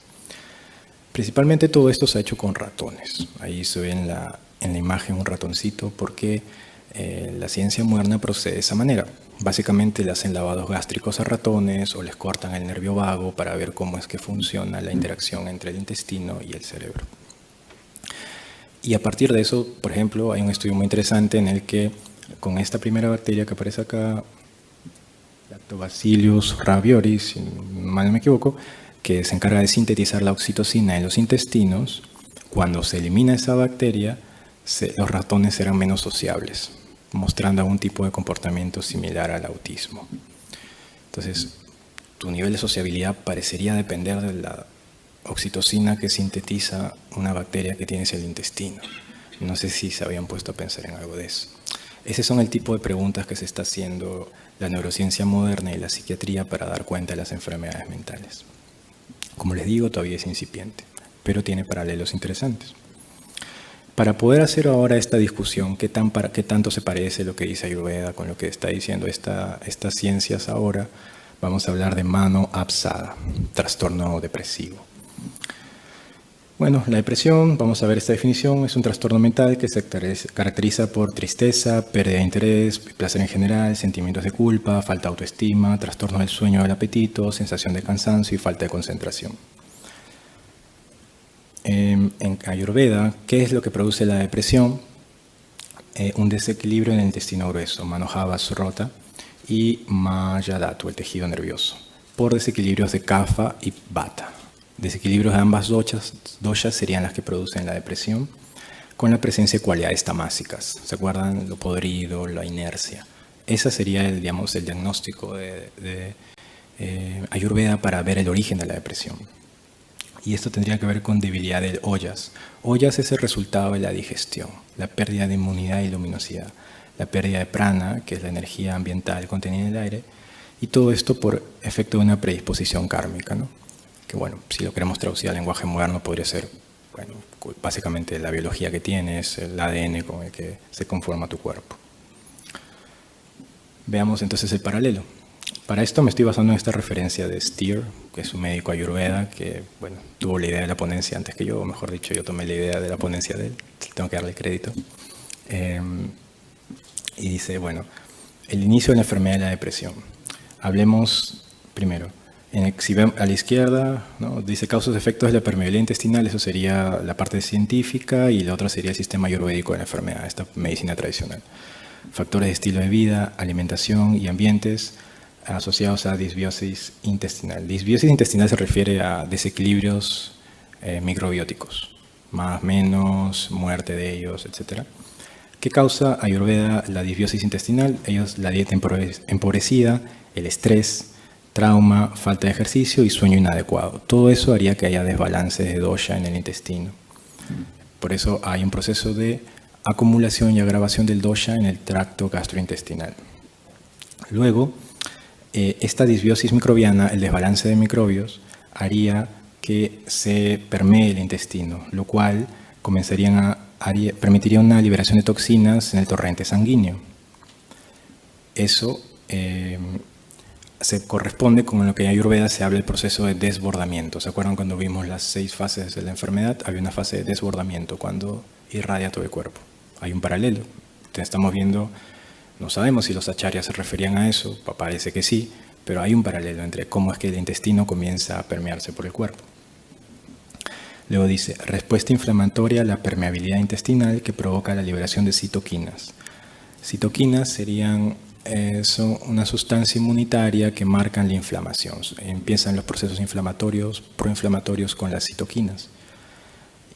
Principalmente todo esto se ha hecho con ratones. Ahí se ve en la imagen un ratoncito porque la ciencia moderna procede de esa manera. Básicamente le hacen lavados gástricos a ratones o les cortan el nervio vago para ver cómo es que funciona la interacción entre el intestino y el cerebro. Y a partir de eso, por ejemplo, hay un estudio muy interesante en el que con esta primera bacteria que aparece acá, Lactobacillus ravioris, si mal no me equivoco, que se encarga de sintetizar la oxitocina en los intestinos, cuando se elimina esa bacteria, los ratones eran menos sociables, mostrando algún tipo de comportamiento similar al autismo. Entonces, tu nivel de sociabilidad parecería depender de la oxitocina que sintetiza una bacteria que tienes en el intestino. No sé si se habían puesto a pensar en algo de eso. Ese son el tipo de preguntas que se está haciendo la neurociencia moderna y la psiquiatría para dar cuenta de las enfermedades mentales. Como les digo, todavía es incipiente, pero tiene paralelos interesantes. Para poder hacer ahora esta discusión, ¿qué tanto se parece lo que dice Ayurveda con lo que está diciendo estas ciencias ahora? Vamos a hablar de mano absada, trastorno depresivo. Bueno, la depresión, vamos a ver esta definición, es un trastorno mental que se caracteriza por tristeza, pérdida de interés, placer en general, sentimientos de culpa, falta de autoestima, trastorno del sueño o del apetito, sensación de cansancio y falta de concentración. En Ayurveda, ¿qué es lo que produce la depresión? Un desequilibrio en el intestino grueso, Manojava Srota, y Mayadatu, el tejido nervioso, por desequilibrios de Kapha y Vata. Desequilibrios de ambas doshas serían las que producen la depresión, con la presencia de cualidades tamásicas. ¿Se acuerdan? Lo podrido, la inercia. Ese sería el diagnóstico de Ayurveda para ver el origen de la depresión. Y esto tendría que ver con debilidad del Ojas. Ojas es el resultado de la digestión, la pérdida de inmunidad y luminosidad, la pérdida de prana, que es la energía ambiental contenida en el aire, y todo esto por efecto de una predisposición kármica, ¿no? Que bueno, si lo queremos traducir al lenguaje moderno podría ser, bueno, básicamente la biología que tienes, el ADN con el que se conforma tu cuerpo. Veamos entonces el paralelo. Para esto me estoy basando en esta referencia de Steer, que es un médico ayurveda que, bueno, tuvo la idea de la ponencia antes que yo, o mejor dicho, yo tomé la idea de la ponencia de él, tengo que darle crédito. Y dice, bueno, el inicio de la enfermedad de la depresión. Hablemos primero. Si vemos a la izquierda, ¿no? Dice causas y efectos de la permeabilidad intestinal, eso sería la parte científica, y la otra sería el sistema ayurvédico de la enfermedad, esta medicina tradicional. Factores de estilo de vida, alimentación y ambientes asociados a disbiosis intestinal. Disbiosis intestinal se refiere a desequilibrios microbióticos, más, menos, muerte de ellos, etc. ¿Qué causa Ayurveda la disbiosis intestinal? Ellos, la dieta empobrecida, el estrés, trauma, falta de ejercicio y sueño inadecuado. Todo eso haría que haya desbalance de dosha en el intestino. Por eso hay un proceso de acumulación y agravación del dosha en el tracto gastrointestinal. Luego, esta disbiosis microbiana, el desbalance de microbios, haría que se permee el intestino, lo cual permitiría una liberación de toxinas en el torrente sanguíneo. Eso se corresponde con lo que en Ayurveda se habla del proceso de desbordamiento. ¿Se acuerdan cuando vimos las 6 fases de la enfermedad? Había una fase de desbordamiento cuando irradia todo el cuerpo. Hay un paralelo. Entonces estamos viendo, no sabemos si los acharyas se referían a eso, parece que sí, pero hay un paralelo entre cómo es que el intestino comienza a permearse por el cuerpo. Luego dice, respuesta inflamatoria a la permeabilidad intestinal que provoca la liberación de citoquinas. Citoquinas serían son una sustancia inmunitaria que marcan la inflamación. Empiezan los procesos inflamatorios, proinflamatorios con las citoquinas.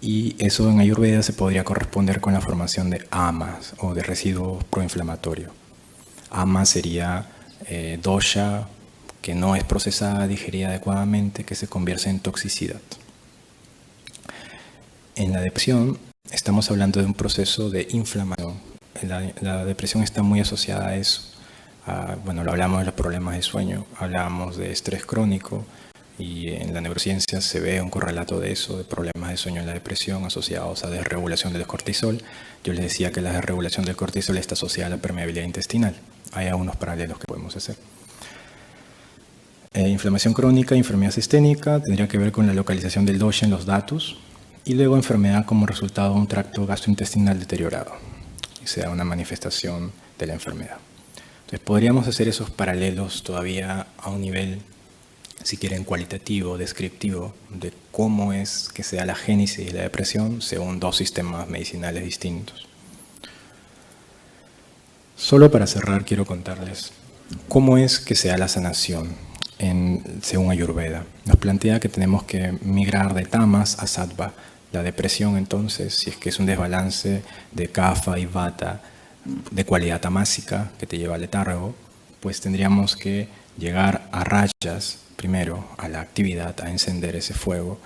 Y eso en Ayurveda se podría corresponder con la formación de amas o de residuo proinflamatorio. Ama sería dosha que no es procesada, digerida adecuadamente, que se convierte en toxicidad. En la depresión estamos hablando de un proceso de inflamación. La depresión está muy asociada a eso. Bueno, lo hablamos de los problemas de sueño, hablamos de estrés crónico, y en la neurociencia se ve un correlato de eso, de problemas de sueño en la depresión asociados a desregulación del cortisol. Yo les decía que la desregulación del cortisol está asociada a la permeabilidad intestinal. Hay algunos paralelos que podemos hacer. Inflamación crónica, enfermedad sistémica, tendría que ver con la localización del dosha en los datus, y luego enfermedad como resultado de un tracto gastrointestinal deteriorado, y sea una manifestación de la enfermedad. Entonces podríamos hacer esos paralelos todavía a un nivel, si quieren, cualitativo, descriptivo, de cómo es que se da la génesis de la depresión según 2 sistemas medicinales distintos. Solo para cerrar quiero contarles cómo es que se da la sanación según Ayurveda. Nos plantea que tenemos que migrar de tamas a sattva. La depresión, entonces, si es que es un desbalance de kapha y vata de cualidad tamásica que te lleva al letargo, pues tendríamos que llegar a rayas, primero a la actividad, a encender ese fuego,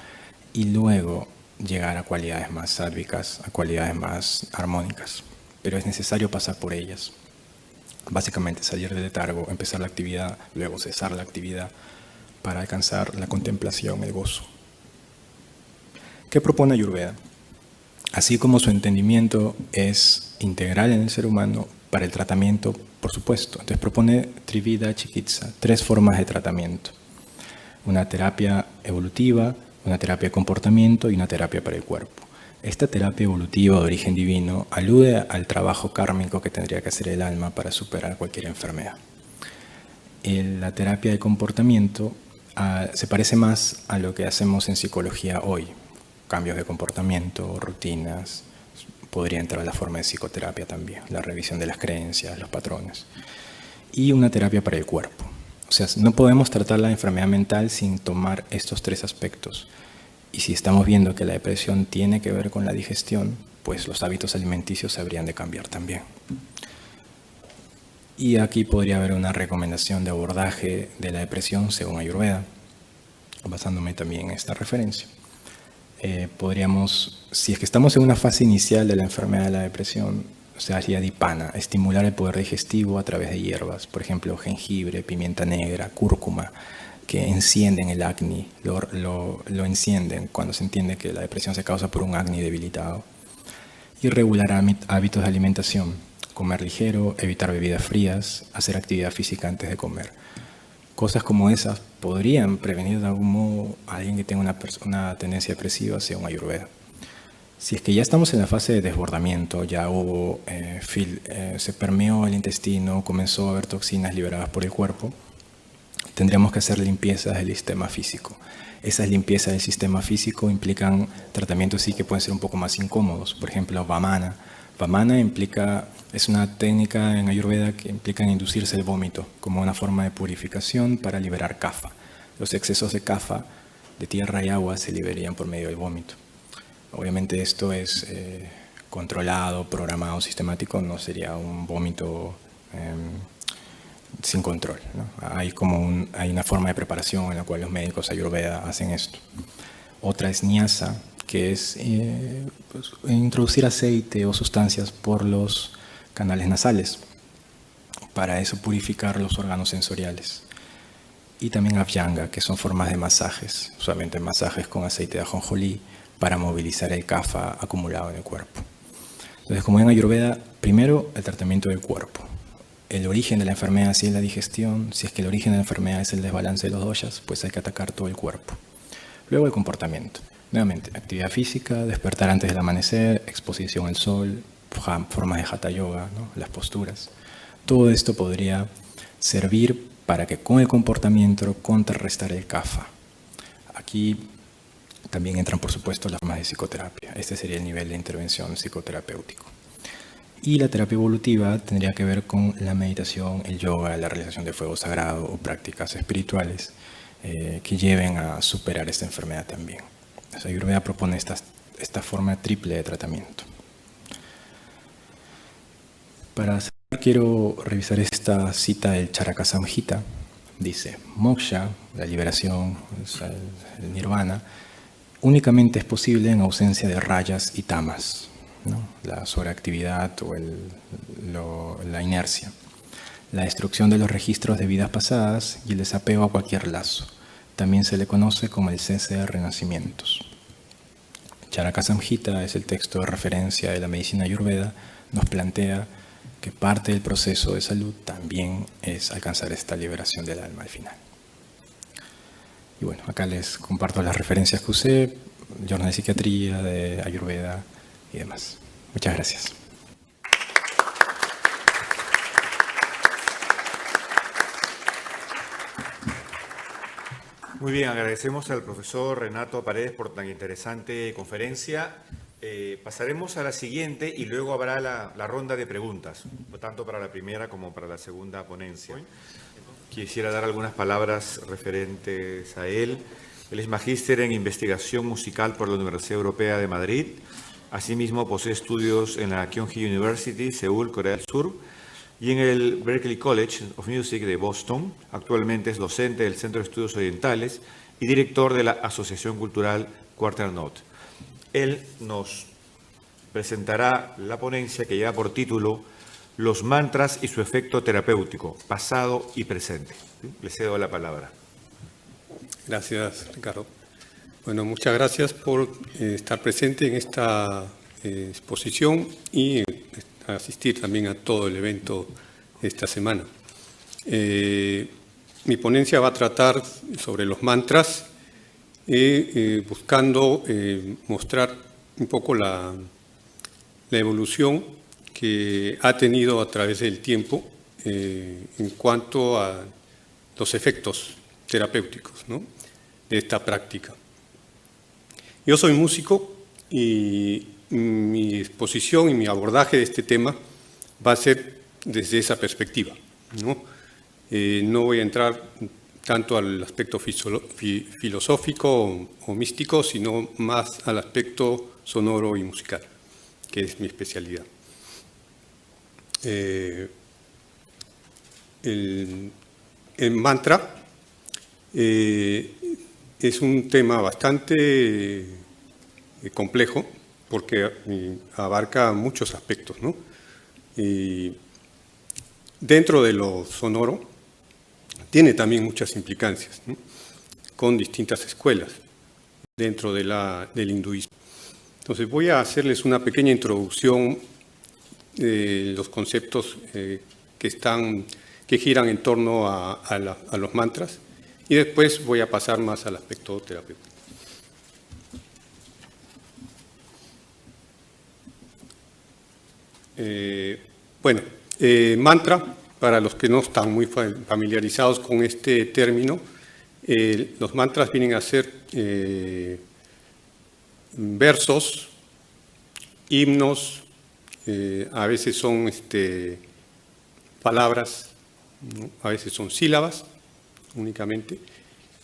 y luego llegar a cualidades más sádvicas, a cualidades más armónicas. Pero es necesario pasar por ellas. Básicamente salir del letargo, empezar la actividad, luego cesar la actividad para alcanzar la contemplación, el gozo. ¿Qué propone Ayurveda? así como su entendimiento es integral en el ser humano, para el tratamiento, por supuesto. Entonces propone Trivida Chikitsa, 3 formas de tratamiento. Una terapia evolutiva, una terapia de comportamiento y una terapia para el cuerpo. Esta terapia evolutiva de origen divino alude al trabajo kármico que tendría que hacer el alma para superar cualquier enfermedad. La terapia de comportamiento se parece más a lo que hacemos en psicología hoy. Cambios de comportamiento, rutinas, podría entrar la forma de psicoterapia también, la revisión de las creencias, los patrones. Y una terapia para el cuerpo. O sea, no podemos tratar la enfermedad mental sin tomar estos 3 aspectos. Y si estamos viendo que la depresión tiene que ver con la digestión, pues los hábitos alimenticios habrían de cambiar también. Y aquí podría haber una recomendación de abordaje de la depresión según Ayurveda, basándome también en esta referencia. Podríamos, si es que estamos en una fase inicial de la enfermedad de la depresión, o sea, haría dipana, estimular el poder digestivo a través de hierbas, por ejemplo, jengibre, pimienta negra, cúrcuma, que encienden el acné, lo encienden cuando se entiende que la depresión se causa por un acné debilitado. Y regular hábitos de alimentación, comer ligero, evitar bebidas frías, hacer actividad física antes de comer. Cosas como esas podrían prevenir de algún modo a alguien que tenga una tendencia depresiva hacia un Ayurveda. Si es que ya estamos en la fase de desbordamiento, ya hubo, se permeó el intestino, comenzó a haber toxinas liberadas por el cuerpo, tendríamos que hacer limpiezas del sistema físico. Esas limpiezas del sistema físico implican tratamientos sí que pueden ser un poco más incómodos. Por ejemplo, Vamana. Vamana es una técnica en Ayurveda que implica inducirse el vómito como una forma de purificación para liberar kapha. Los excesos de kapha, de tierra y agua, se liberarían por medio del vómito. Obviamente esto es controlado, programado, sistemático, no sería un vómito sin control, ¿no? Hay una forma de preparación en la cual los médicos Ayurveda hacen esto. Otra es Nyasa, que es introducir aceite o sustancias por los canales nasales, para eso purificar los órganos sensoriales. Y también Abhyanga, que son formas de masajes, usualmente masajes con aceite de ajonjolí, para movilizar el kapha acumulado en el cuerpo. Entonces, como en Ayurveda, primero el tratamiento del cuerpo. El origen de la enfermedad, si es la digestión, si es que el origen de la enfermedad es el desbalance de los doshas, pues hay que atacar todo el cuerpo. Luego el comportamiento. Nuevamente, actividad física, despertar antes del amanecer, exposición al sol, formas de hatha yoga, ¿no? Las posturas. Todo esto podría servir para que con el comportamiento contrarrestar el kapha. Aquí también entran, por supuesto, las formas de psicoterapia. Este sería el nivel de intervención psicoterapéutico. Y la terapia evolutiva tendría que ver con la meditación, el yoga, la realización de fuego sagrado o prácticas espirituales que lleven a superar esta enfermedad también. O sea, Ayurveda propone esta forma triple de tratamiento. Para cerrar, quiero revisar esta cita del Charaka Samhita. Dice, moksha, la liberación, o sea, el nirvana, únicamente es posible en ausencia de rayas y tamas, ¿no? La sobreactividad o la inercia, la destrucción de los registros de vidas pasadas y el desapego a cualquier lazo. También se le conoce como el cese de renacimientos. Charaka Samhita es el texto de referencia de la medicina ayurveda, nos plantea que parte del proceso de salud también es alcanzar esta liberación del alma al final. Y bueno, acá les comparto las referencias que usé, Journal de Psiquiatría, de Ayurveda y demás. Muchas gracias. Muy bien, agradecemos al profesor Renato Paredes por tan interesante conferencia. Pasaremos a la siguiente y luego habrá la ronda de preguntas, tanto para la primera como para la segunda ponencia. Quisiera dar algunas palabras referentes a él. Él es magíster en investigación musical por la Universidad Europea de Madrid. Asimismo, posee estudios en la Kyunghee University, Seúl, Corea del Sur, y en el Berklee College of Music de Boston. Actualmente es docente del Centro de Estudios Orientales y director de la Asociación Cultural Quarter Note. Él nos presentará la ponencia que lleva por título Los mantras y su efecto terapéutico, pasado y presente. Le cedo la palabra. Gracias, Ricardo. Bueno, muchas gracias por estar presente en exposición y asistir también a todo el evento esta semana. Mi ponencia va a tratar sobre los mantras, buscando mostrar un poco la evolución que ha tenido a través del tiempo en cuanto a los efectos terapéuticos, ¿no?, de esta práctica. Yo soy músico y mi exposición y mi abordaje de este tema va a ser desde esa perspectiva, ¿no? No voy a entrar tanto al aspecto filosófico o místico, sino más al aspecto sonoro y musical, que es mi especialidad. El mantra es un tema bastante complejo porque abarca muchos aspectos, ¿no? Y dentro de lo sonoro tiene también muchas implicancias, ¿no?, con distintas escuelas dentro del hinduismo. Entonces voy a hacerles una pequeña introducción de los conceptos que giran en torno a los mantras, y después voy a pasar más al aspecto terapéutico. Mantra, para los que no están muy familiarizados con este término, los mantras vienen a ser versos, himnos, a veces son palabras, ¿no?, a veces son sílabas únicamente,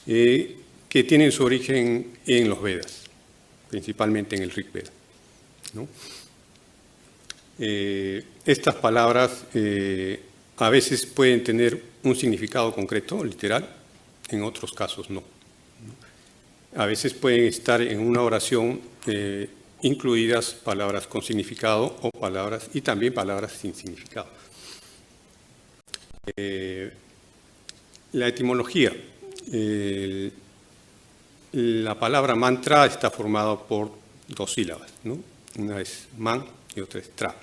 que tienen su origen en los Vedas, principalmente en el Rig Veda, ¿no? Estas palabras a veces pueden tener un significado concreto, literal, en otros casos no. A veces pueden estar en una oración incluidas palabras con significado y también palabras sin significado. La etimología. La palabra mantra está formada por dos sílabas, ¿no? Una es man y otra es tra.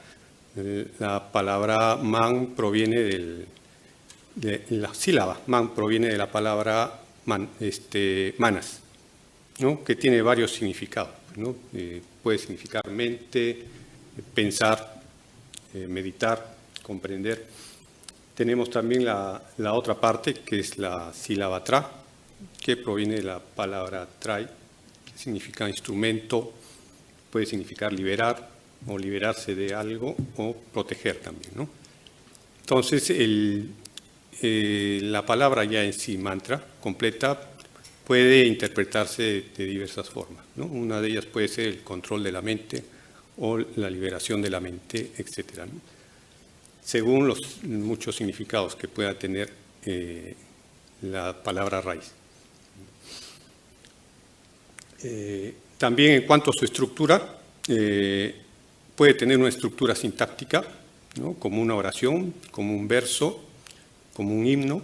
La palabra man proviene la sílaba man proviene de la palabra manas, ¿no?, que tiene varios significados, ¿no? Puede significar mente, pensar, meditar, comprender. Tenemos también la otra parte, que es la sílaba tra, que proviene de la palabra trai, que significa instrumento, puede significar liberar o liberarse de algo o proteger también, ¿no? Entonces, la palabra ya en sí, mantra, completa, puede interpretarse de diversas formas, ¿no? Una de ellas puede ser el control de la mente o la liberación de la mente, etcétera, ¿no?, según los muchos significados que pueda tener la palabra raíz. También en cuanto a su estructura, puede tener una estructura sintáctica, ¿no?, como una oración, como un verso, como un himno,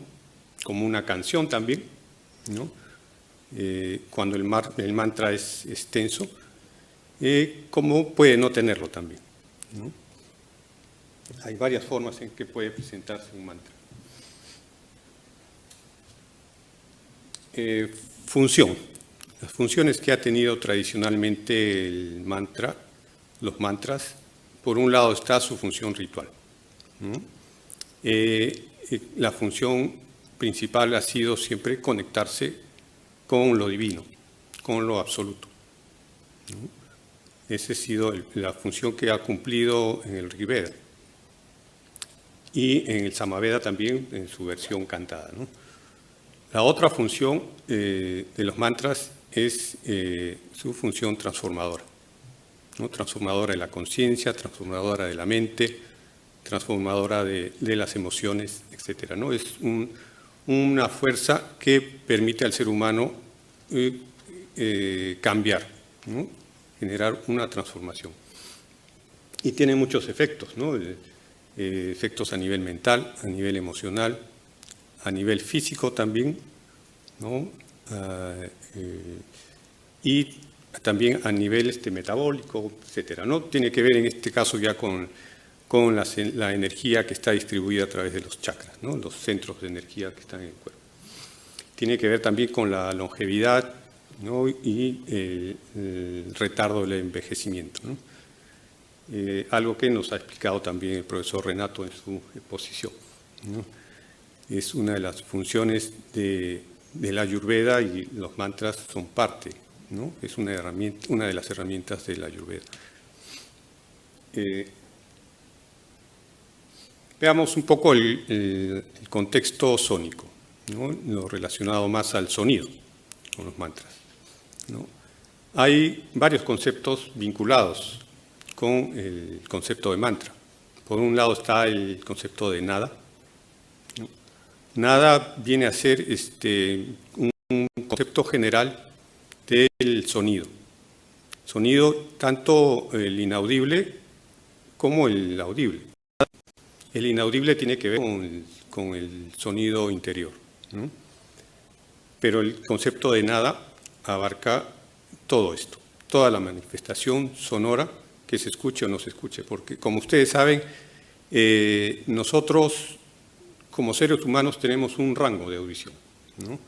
como una canción también, ¿no?, cuando el mantra es extenso, como puede no tenerlo también, ¿no? Hay varias formas en que puede presentarse un mantra. Función. Las funciones que ha tenido tradicionalmente el mantra, los mantras, por un lado está su función ritual, ¿no? La función principal ha sido siempre conectarse con lo divino, con lo absoluto, ¿no? Esa ha sido la función que ha cumplido en el Rig Veda y en el Samaveda también en su versión cantada, ¿no? La otra función de los mantras es su función transformadora, ¿no?, transformadora de la conciencia, transformadora de la mente, transformadora de las emociones, etcétera, ¿no? Es una fuerza que permite al ser humano cambiar, ¿no?, generar una transformación. Y tiene muchos efectos, ¿no?, efectos a nivel mental, a nivel emocional, a nivel físico también, ¿no?, y también a nivel metabólico, etcétera, ¿no? Tiene que ver en este caso ya con la energía que está distribuida a través de los chakras, ¿no? Los centros de energía que están en el cuerpo. Tiene que ver también con la longevidad, ¿no? Y el retardo del envejecimiento, ¿no? Algo que nos ha explicado también el profesor Renato en su exposición, ¿no? Es una de las funciones de la Ayurveda y los mantras son parte, ¿no? Es una de las herramientas de la Ayurveda. Veamos un poco el contexto sónico, ¿no? Lo relacionado más al sonido con los mantras, ¿no? Hay varios conceptos vinculados con el concepto de mantra. Por un lado está el concepto de nada, ¿no? Nada viene a ser un concepto general del sonido. Sonido tanto el inaudible como el audible. El inaudible tiene que ver con el sonido interior, ¿no? Pero el concepto de nada abarca todo esto, toda la manifestación sonora que se escuche o no se escuche, porque como ustedes saben, nosotros como seres humanos tenemos un rango de audición, ¿no?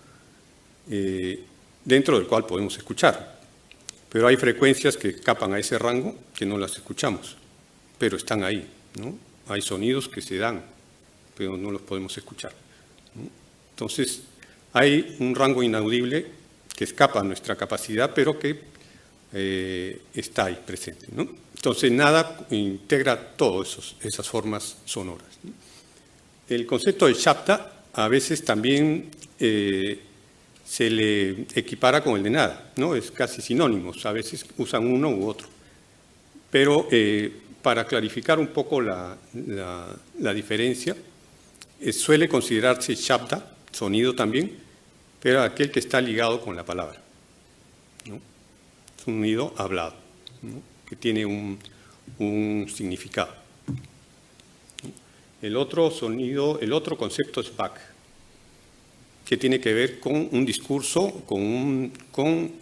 Dentro del cual podemos escuchar, pero hay frecuencias que escapan a ese rango que no las escuchamos, pero están ahí, ¿no? Hay sonidos que se dan, pero no los podemos escuchar, ¿no? Entonces, hay un rango inaudible que escapa a nuestra capacidad, pero que está ahí presente, ¿no? Entonces, nada integra todas esas formas sonoras, ¿no? El concepto de Shabda a veces también se le equipara con el de nada, ¿no? Es casi sinónimos, a veces usan uno u otro. Pero para clarificar un poco la diferencia, suele considerarse Shabda, sonido también, pero aquel que está ligado con la palabra, ¿no? Sonido hablado, ¿no? Que tiene un significado. El otro concepto es Vak, que tiene que ver con un discurso, con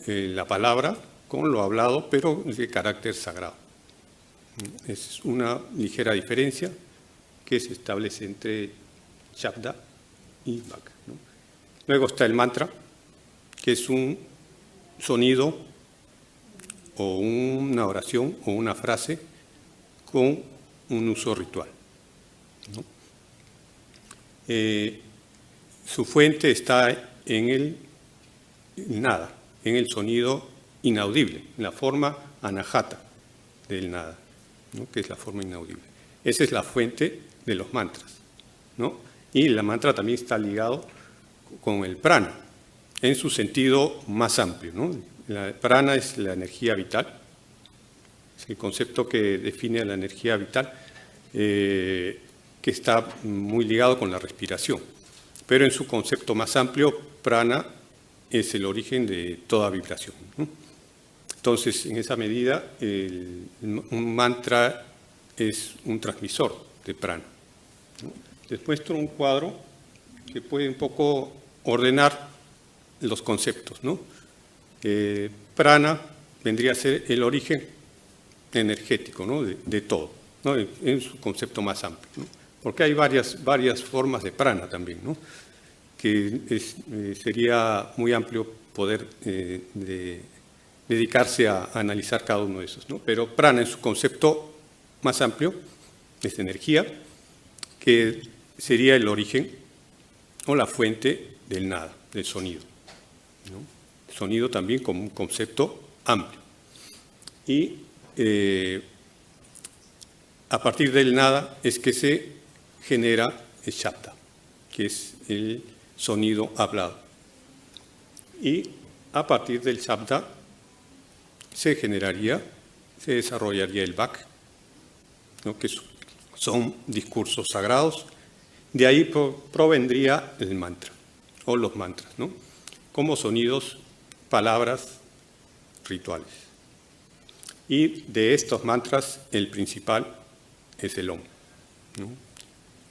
la palabra, con lo hablado, pero de carácter sagrado. Es una ligera diferencia que se establece entre Shabda y Vak, ¿no? Luego está el mantra, que es un sonido o una oración o una frase con un uso ritual, ¿no? Su fuente está en el nada, en el sonido inaudible, en la forma anahata del nada, ¿no? Que es la forma inaudible. Esa es la fuente de los mantras, ¿no? Y el mantra también está ligado con el prana, en su sentido más amplio, ¿no? La prana es la energía vital, es el concepto que define a la energía vital, que está muy ligado con la respiración. Pero en su concepto más amplio, prana es el origen de toda vibración, ¿no? Entonces, en esa medida, un mantra es un transmisor de prana, ¿no? Les muestro un cuadro que puede un poco ordenar los conceptos, ¿no? Prana vendría a ser el origen energético, ¿no? de todo, ¿no? En su concepto más amplio, ¿no? Porque hay varias formas de prana también, ¿no? Que sería muy amplio poder dedicarse a analizar cada uno de esos, ¿no? Pero prana en su concepto más amplio es energía, que sería el origen o la fuente del nada, del sonido, ¿no? Sonido también como un concepto amplio. Y a partir del nada es que se genera el Shabda, que es el sonido hablado. Y a partir del Shabda se desarrollaría el Vak, ¿no? Que son discursos sagrados. De ahí provendría el mantra, o los mantras, ¿no? Como sonidos, palabras, rituales. Y de estos mantras, el principal es el Om, ¿no?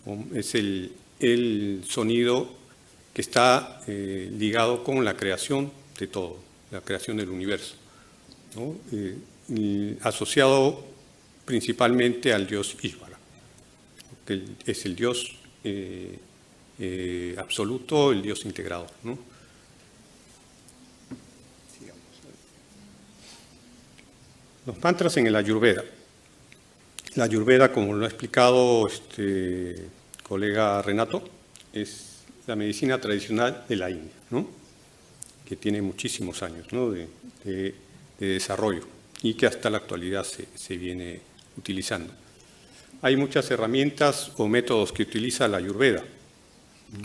Om es el sonido que está ligado con la creación de todo, la creación del universo. ¿no? Y asociado principalmente al dios Ishvara, que es el dios absoluto, el dios integrador, ¿no? Los mantras en el Ayurveda. La Ayurveda, como lo ha explicado colega Renato, es la medicina tradicional de la India, ¿no? Que tiene muchísimos años, ¿no? de desarrollo y que hasta la actualidad se viene utilizando. Hay muchas herramientas o métodos que utiliza la Ayurveda,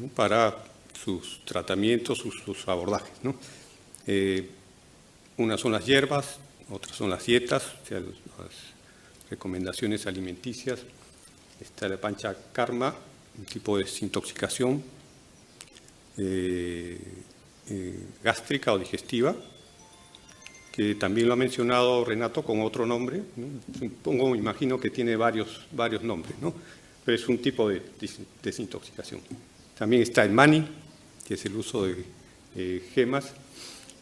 ¿no? Para sus tratamientos, sus abordajes, ¿no? Unas son las hierbas, otras son las dietas, o sea, las recomendaciones alimenticias. Está la pancha karma, un tipo de desintoxicación gástrica o digestiva, que también lo ha mencionado Renato con otro nombre, ¿no? Me imagino que tiene varios nombres, ¿no? Pero es un tipo de desintoxicación. También está el mani, que es el uso de gemas,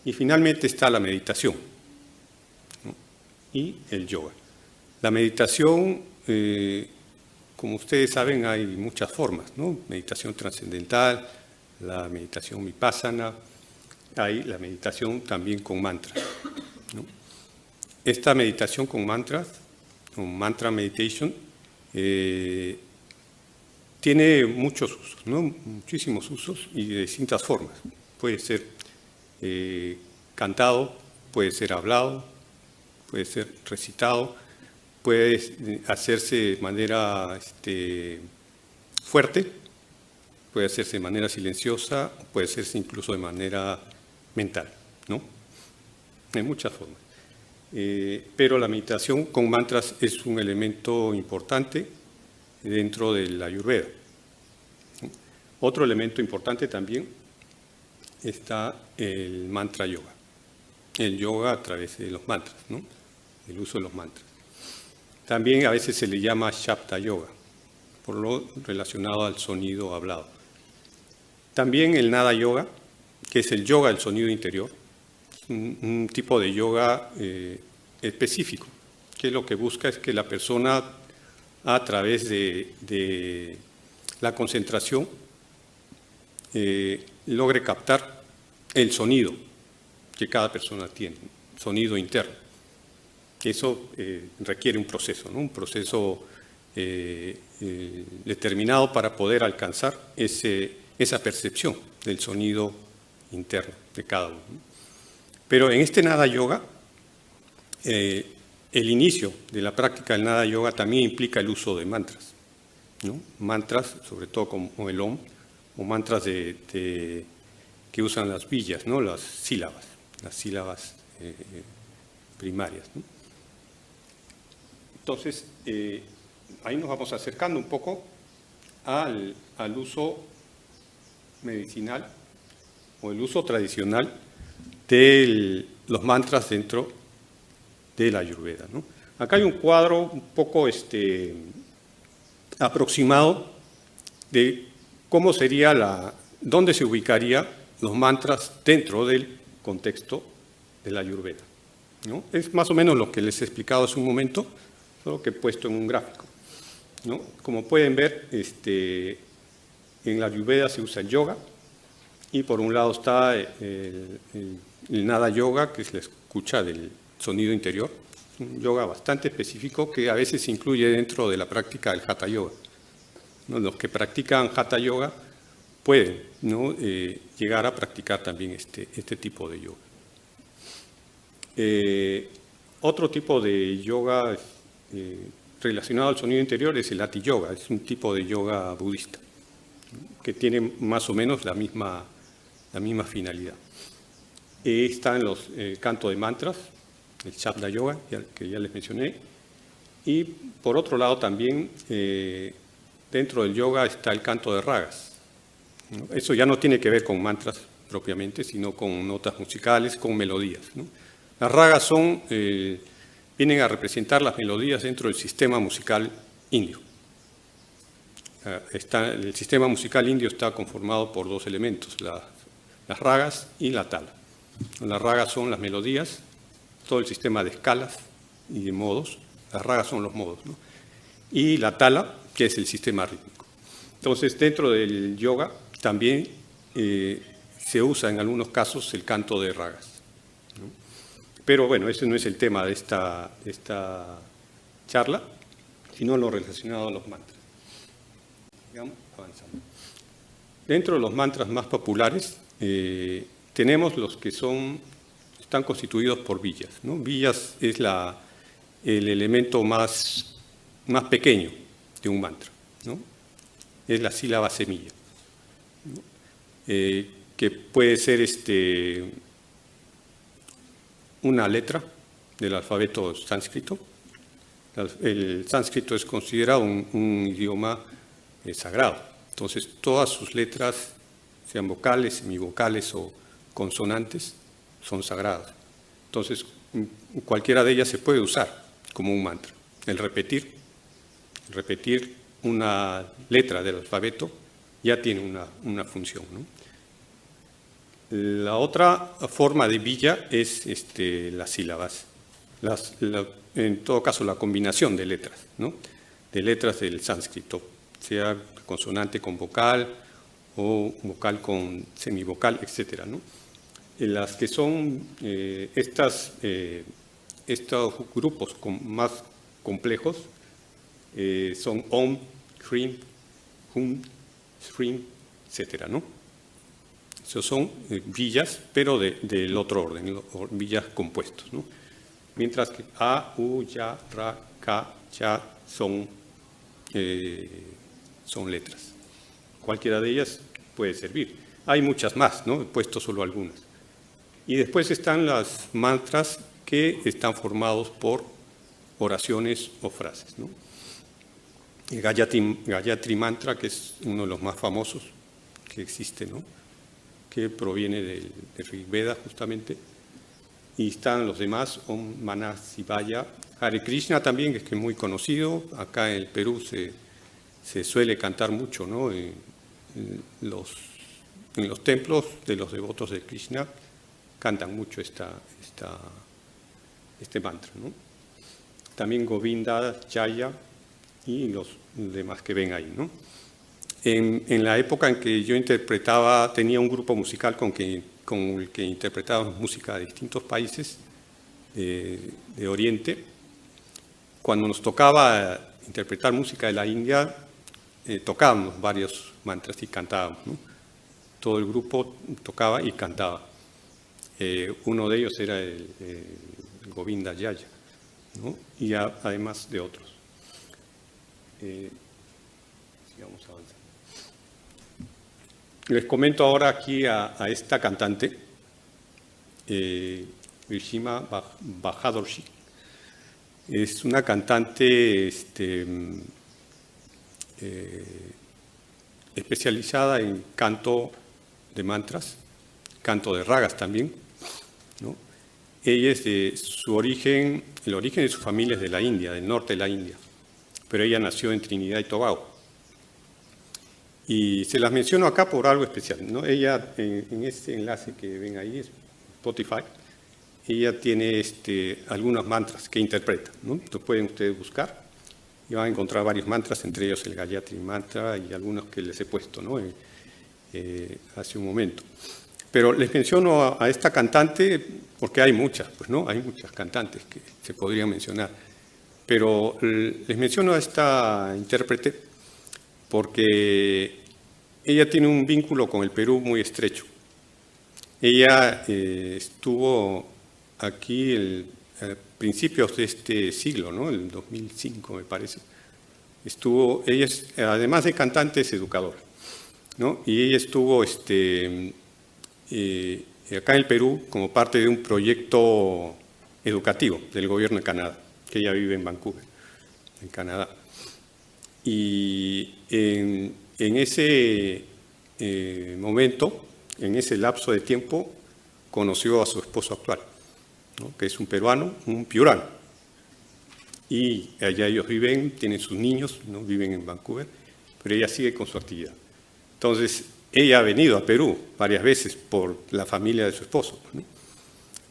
y finalmente está la meditación, ¿no? Y el yoga. La meditación, como ustedes saben, hay muchas formas, ¿no? Meditación trascendental, la meditación vipassana, hay la meditación también con mantras, ¿no? Esta meditación con mantras, con mantra meditation, tiene muchos usos, ¿no? Muchísimos usos y de distintas formas. Puede ser cantado, puede ser hablado, puede ser recitado, puede hacerse de manera fuerte, puede hacerse de manera silenciosa, puede hacerse incluso de manera mental, ¿no? Hay muchas formas. Pero la meditación con mantras es un elemento importante dentro de la Ayurveda. Otro elemento importante también está el mantra yoga. El yoga a través de los mantras, ¿no? El uso de los mantras. También a veces se le llama Shabda Yoga, por lo relacionado al sonido hablado. También el Nada Yoga, que es el yoga del sonido interior, un tipo de yoga específico, que lo que busca es que la persona, a través de la concentración, logre captar el sonido que cada persona tiene, sonido interno. Eso requiere un proceso, ¿no? Un proceso determinado para poder alcanzar esa percepción del sonido interno de cada uno, ¿no? Pero en este Nada Yoga, el inicio de la práctica del Nada Yoga también implica el uso de mantras, ¿no? Mantras, sobre todo como el Om, o mantras que usan las villas, ¿no? Las sílabas primarias, ¿no? Entonces, ahí nos vamos acercando un poco al uso medicinal o el uso tradicional de los mantras dentro de la Ayurveda, ¿no? Acá hay un cuadro un poco aproximado de cómo sería dónde se ubicaría los mantras dentro del contexto de la Ayurveda, ¿no? Es más o menos lo que les he explicado hace un momento, solo que he puesto en un gráfico, ¿no? Como pueden ver, en la Ayurveda se usa el yoga y por un lado está el Nada Yoga, que es la escucha del sonido interior, un yoga bastante específico que a veces se incluye dentro de la práctica del Hatha Yoga, ¿no? Los que practican Hatha Yoga pueden, ¿no? Llegar a practicar también este tipo de yoga. Otro tipo de yoga relacionado al sonido interior es el Ati Yoga, es un tipo de yoga budista, ¿no? Que tiene más o menos la misma finalidad. Están los cantos de mantras, el Shabda Yoga, que ya les mencioné, y por otro lado también dentro del yoga está el canto de ragas, ¿no? Eso ya no tiene que ver con mantras propiamente, sino con notas musicales, con melodías, ¿no? Las ragas vienen a representar las melodías dentro del sistema musical indio. El sistema musical indio está conformado por dos elementos, las ragas y la tala. Las ragas son las melodías, todo el sistema de escalas y de modos. Las ragas son los modos, ¿no? Y la tala, que es el sistema rítmico. Entonces, dentro del yoga también se usa en algunos casos el canto de ragas, ¿no? Pero bueno, ese no es el tema de esta charla, sino lo relacionado a los mantras. Sigamos avanzando. Dentro de los mantras más populares, tenemos los que están constituidos por villas, ¿no? Villas es el elemento más pequeño de un mantra, ¿no? Es la sílaba semilla, ¿no? Que puede ser una letra del alfabeto sánscrito. El sánscrito es considerado un idioma sagrado. Entonces, todas sus letras, sean vocales, semivocales o consonantes, son sagradas. Entonces, cualquiera de ellas se puede usar como un mantra. El repetir una letra del alfabeto ya tiene una función, ¿no? La otra forma de villa es las sílabas. En todo caso, la combinación de letras, ¿no? De letras del sánscrito, sea consonante con vocal o vocal con semivocal, etcétera, ¿no? Las que son estos grupos más complejos son Om, Hrim, Hum, Shrim, etcétera, ¿no? Esos son villas, pero del otro orden, villas compuestos, ¿no? Mientras que A, U, Ya, Ra, Ka, Ya son letras. Cualquiera de ellas puede servir. Hay muchas más, ¿no? He puesto solo algunas. Y después están las mantras que están formados por oraciones o frases, ¿no? El Gayatri Mantra, que es uno de los más famosos que existe, ¿no? Que proviene del Rigveda justamente. Y están los demás, Om Mana Shivaya, Hare Krishna también, que es muy conocido. Acá en el Perú se suele cantar mucho, ¿no? En los templos de los devotos de Krishna cantan mucho este mantra, ¿no? También Govinda, Jaya y los demás que ven ahí, ¿no? En la época en que yo tenía un grupo musical con el que interpretábamos música de distintos países de Oriente. Cuando nos tocaba interpretar música de la India, tocábamos varios mantras y cantábamos, ¿no? Todo el grupo tocaba y cantaba. Uno de ellos era el Govinda Jaya, ¿no? Y además de otros. Sigamos avanzando. Les comento ahora aquí a esta cantante, Virshima Bahadurji. Es una cantante especializada en canto de mantras, canto de ragas también, ¿no? Ella es el origen de su familia es de la India, del norte de la India, pero ella nació en Trinidad y Tobago. Y se las menciono acá por algo especial, ¿no? Ella, en este enlace que ven ahí, Spotify, ella tiene algunos mantras que interpreta, ¿no? Lo pueden ustedes buscar y van a encontrar varios mantras, entre ellos el Gayatri Mantra y algunos que les he puesto, ¿no? Hace un momento. Pero les menciono a esta cantante porque hay muchas, pues, ¿no? Hay muchas cantantes que se podrían mencionar. Pero les menciono a esta intérprete porque ella tiene un vínculo con el Perú muy estrecho. Ella estuvo aquí a principios de este siglo, ¿no? El 2005 me parece. Ella es, además de cantante, es educadora, ¿no? Y ella estuvo acá en el Perú como parte de un proyecto educativo del gobierno de Canadá, que ella vive en Vancouver, en Canadá. Y en ese momento, en ese lapso de tiempo, conoció a su esposo actual, ¿no? Que es un peruano, un piurano. Y allá ellos viven, tienen sus niños, ¿no? Viven en Vancouver, pero ella sigue con su actividad. Entonces, ella ha venido a Perú varias veces por la familia de su esposo, ¿no?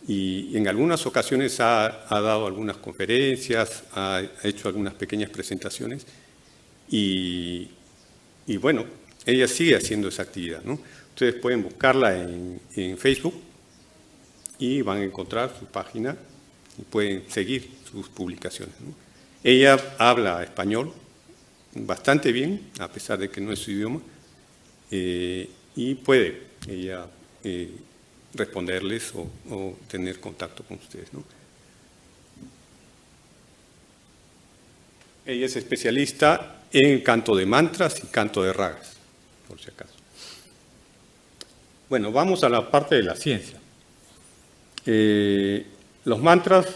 Y en algunas ocasiones ha dado algunas conferencias, ha hecho algunas pequeñas presentaciones y bueno, ella sigue haciendo esa actividad, ¿no? Ustedes pueden buscarla en Facebook y van a encontrar su página y pueden seguir sus publicaciones, ¿no? Ella habla español bastante bien, a pesar de que no es su idioma, y puede ella responderles o tener contacto con ustedes, ¿no? Ella es especialista en canto de mantras y canto de ragas, por si acaso. Bueno, vamos a la parte de la ciencia. Los mantras,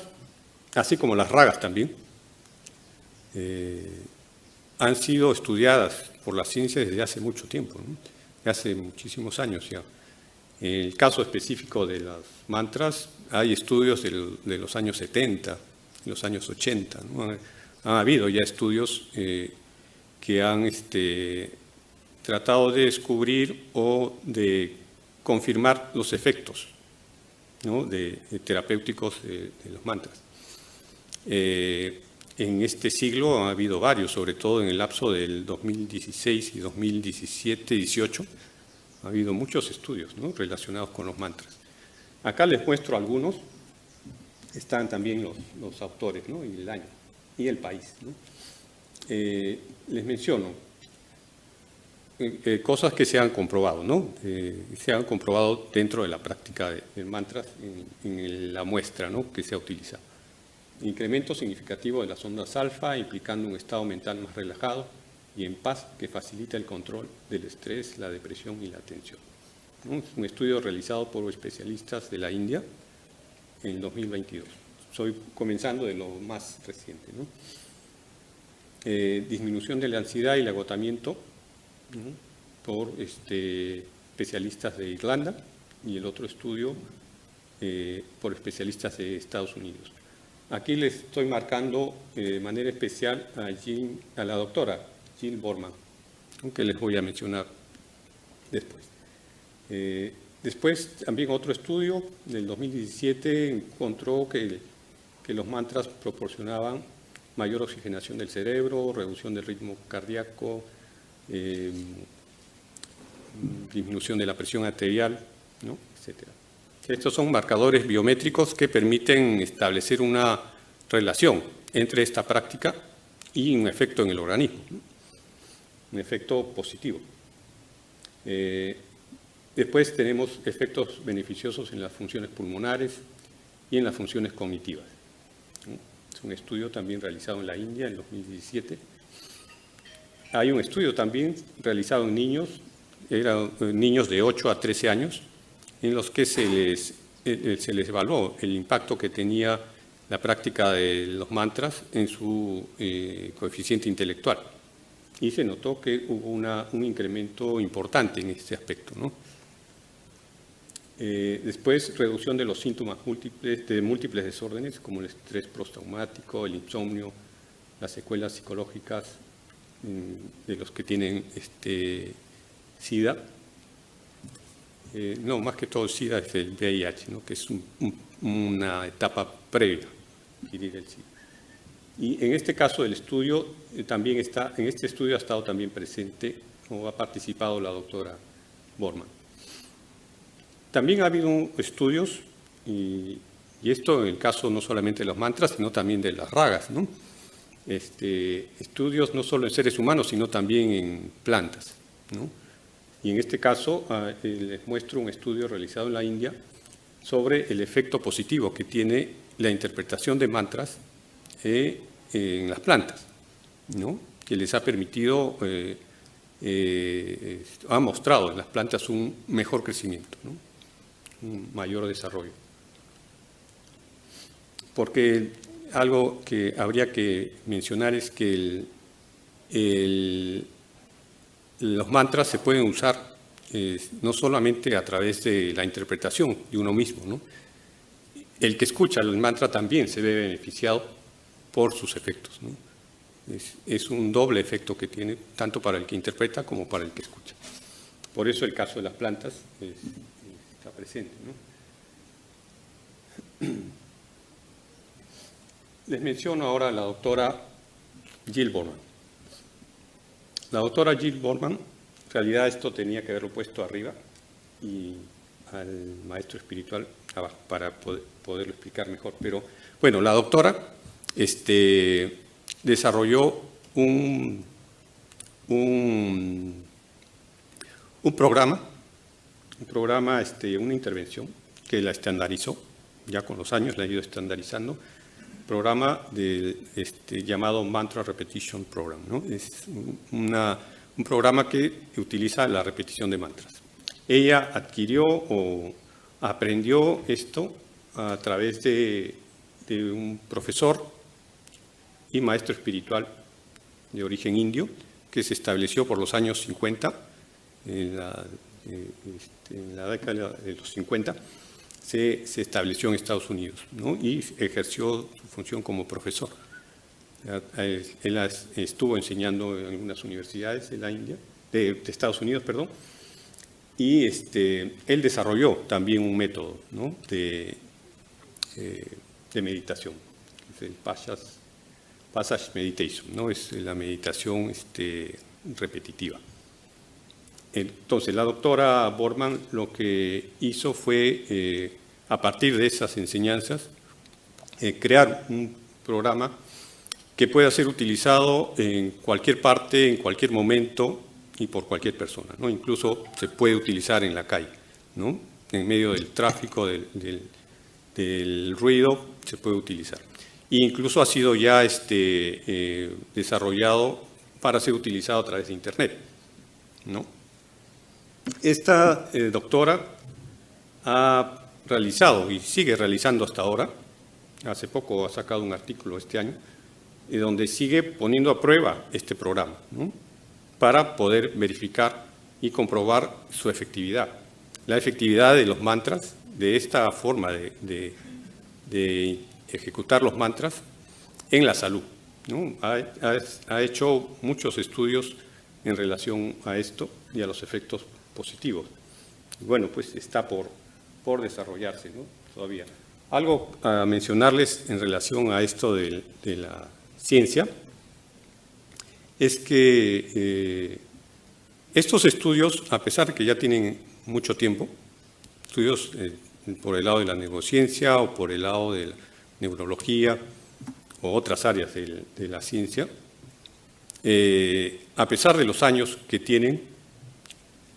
así como las ragas también, han sido estudiadas por la ciencia desde hace mucho tiempo, ¿no? Hace muchísimos años ya. En el caso específico de las mantras, hay estudios de los años 70, los años 80, ¿no? Ha habido ya estudios que han tratado de descubrir o de confirmar los efectos, ¿no?, terapéuticos de los mantras. En este siglo ha habido varios, sobre todo en el lapso del 2016 y 2017-18, ha habido muchos estudios, ¿no?, relacionados con los mantras. Acá les muestro algunos, están también los autores, ¿no?, y el año, y el país, ¿no? Les menciono cosas que se han comprobado, ¿no? Se han comprobado dentro de la práctica de mantras en la muestra, ¿no?, que se ha utilizado. Incremento significativo de las ondas alfa, implicando un estado mental más relajado y en paz que facilita el control del estrés, la depresión y la tensión, ¿no? Es un estudio realizado por especialistas de la India en 2022. Estoy comenzando de lo más reciente, ¿no? Disminución de la ansiedad y el agotamiento, ¿no?, por especialistas de Irlanda, y el otro estudio por especialistas de Estados Unidos. Aquí les estoy marcando de manera especial a la doctora Jill Borman, que les voy a mencionar después. Después, también otro estudio del 2017 encontró que los mantras proporcionaban mayor oxigenación del cerebro, reducción del ritmo cardíaco, disminución de la presión arterial, ¿no?, etc. Estos son marcadores biométricos que permiten establecer una relación entre esta práctica y un efecto en el organismo, ¿no?, un efecto positivo. Después tenemos efectos beneficiosos en las funciones pulmonares y en las funciones cognitivas, ¿no? Es un estudio también realizado en la India en 2017. Hay un estudio también realizado en niños, eran niños de 8 a 13 años, en los que se les evaluó el impacto que tenía la práctica de los mantras en su coeficiente intelectual. Y se notó que hubo un incremento importante en este aspecto, ¿no? Después, reducción de los síntomas de múltiples desórdenes, como el estrés postraumático, el insomnio, las secuelas psicológicas de los que tienen SIDA. No, más que todo SIDA es el VIH, ¿no?, que es una etapa previa a adquirir el SIDA. Y en este caso el estudio también en este estudio ha estado también presente o ha participado la doctora Borman. También ha habido estudios, y esto en el caso no solamente de los mantras, sino también de las ragas, ¿no? Estudios no solo en seres humanos, sino también en plantas, ¿no? Y en este caso les muestro un estudio realizado en la India sobre el efecto positivo que tiene la interpretación de mantras en las plantas, ¿no?, que les ha permitido, ha mostrado en las plantas un mejor crecimiento, ¿no?, un mayor desarrollo. Porque algo que habría que mencionar es que los mantras se pueden usar no solamente a través de la interpretación de uno mismo, ¿no? El que escucha el mantra también se ve beneficiado por sus efectos, ¿no? Es un doble efecto que tiene, tanto para el que interpreta como para el que escucha. Por eso el caso de las plantas está presente, ¿no? Les menciono ahora a la doctora Jill Borman. La doctora Jill Borman, en realidad esto tenía que haberlo puesto arriba y al maestro espiritual abajo para poderlo explicar mejor. Pero bueno, la doctora desarrolló un programa, una intervención que la estandarizó, ya con los años la ha ido estandarizando, programa llamado Mantra Repetition Program, ¿no? Es un programa que utiliza la repetición de mantras. Ella adquirió o aprendió esto a través de un profesor y maestro espiritual de origen indio que se estableció por los años 50, en la década de los 50, se estableció en Estados Unidos, ¿no? Y ejerció su función como profesor. Él estuvo enseñando en algunas universidades de la India, de Estados Unidos, perdón, y él desarrolló también un método, ¿no? de meditación, es el Passage Meditation, ¿no? Es la meditación repetitiva. Entonces, la doctora Borman lo que hizo fue, a partir de esas enseñanzas, crear un programa que pueda ser utilizado en cualquier parte, en cualquier momento y por cualquier persona, ¿no? Incluso se puede utilizar en la calle, ¿no? En medio del tráfico, del ruido, se puede utilizar. E incluso ha sido ya desarrollado para ser utilizado a través de Internet, ¿no? Esta doctora ha realizado y sigue realizando hasta ahora, hace poco ha sacado un artículo este año, donde sigue poniendo a prueba este programa, ¿no? Para poder verificar y comprobar su efectividad. La efectividad de los mantras, de esta forma de ejecutar los mantras en la salud, ¿no? Ha hecho muchos estudios en relación a esto y a los efectos positivos. Bueno, pues está por desarrollarse, ¿no? Todavía. Algo a mencionarles en relación a esto de la ciencia es que estos estudios, a pesar de que ya tienen mucho tiempo, estudios por el lado de la neurociencia o por el lado de la neurología o otras áreas de la ciencia, a pesar de los años que tienen,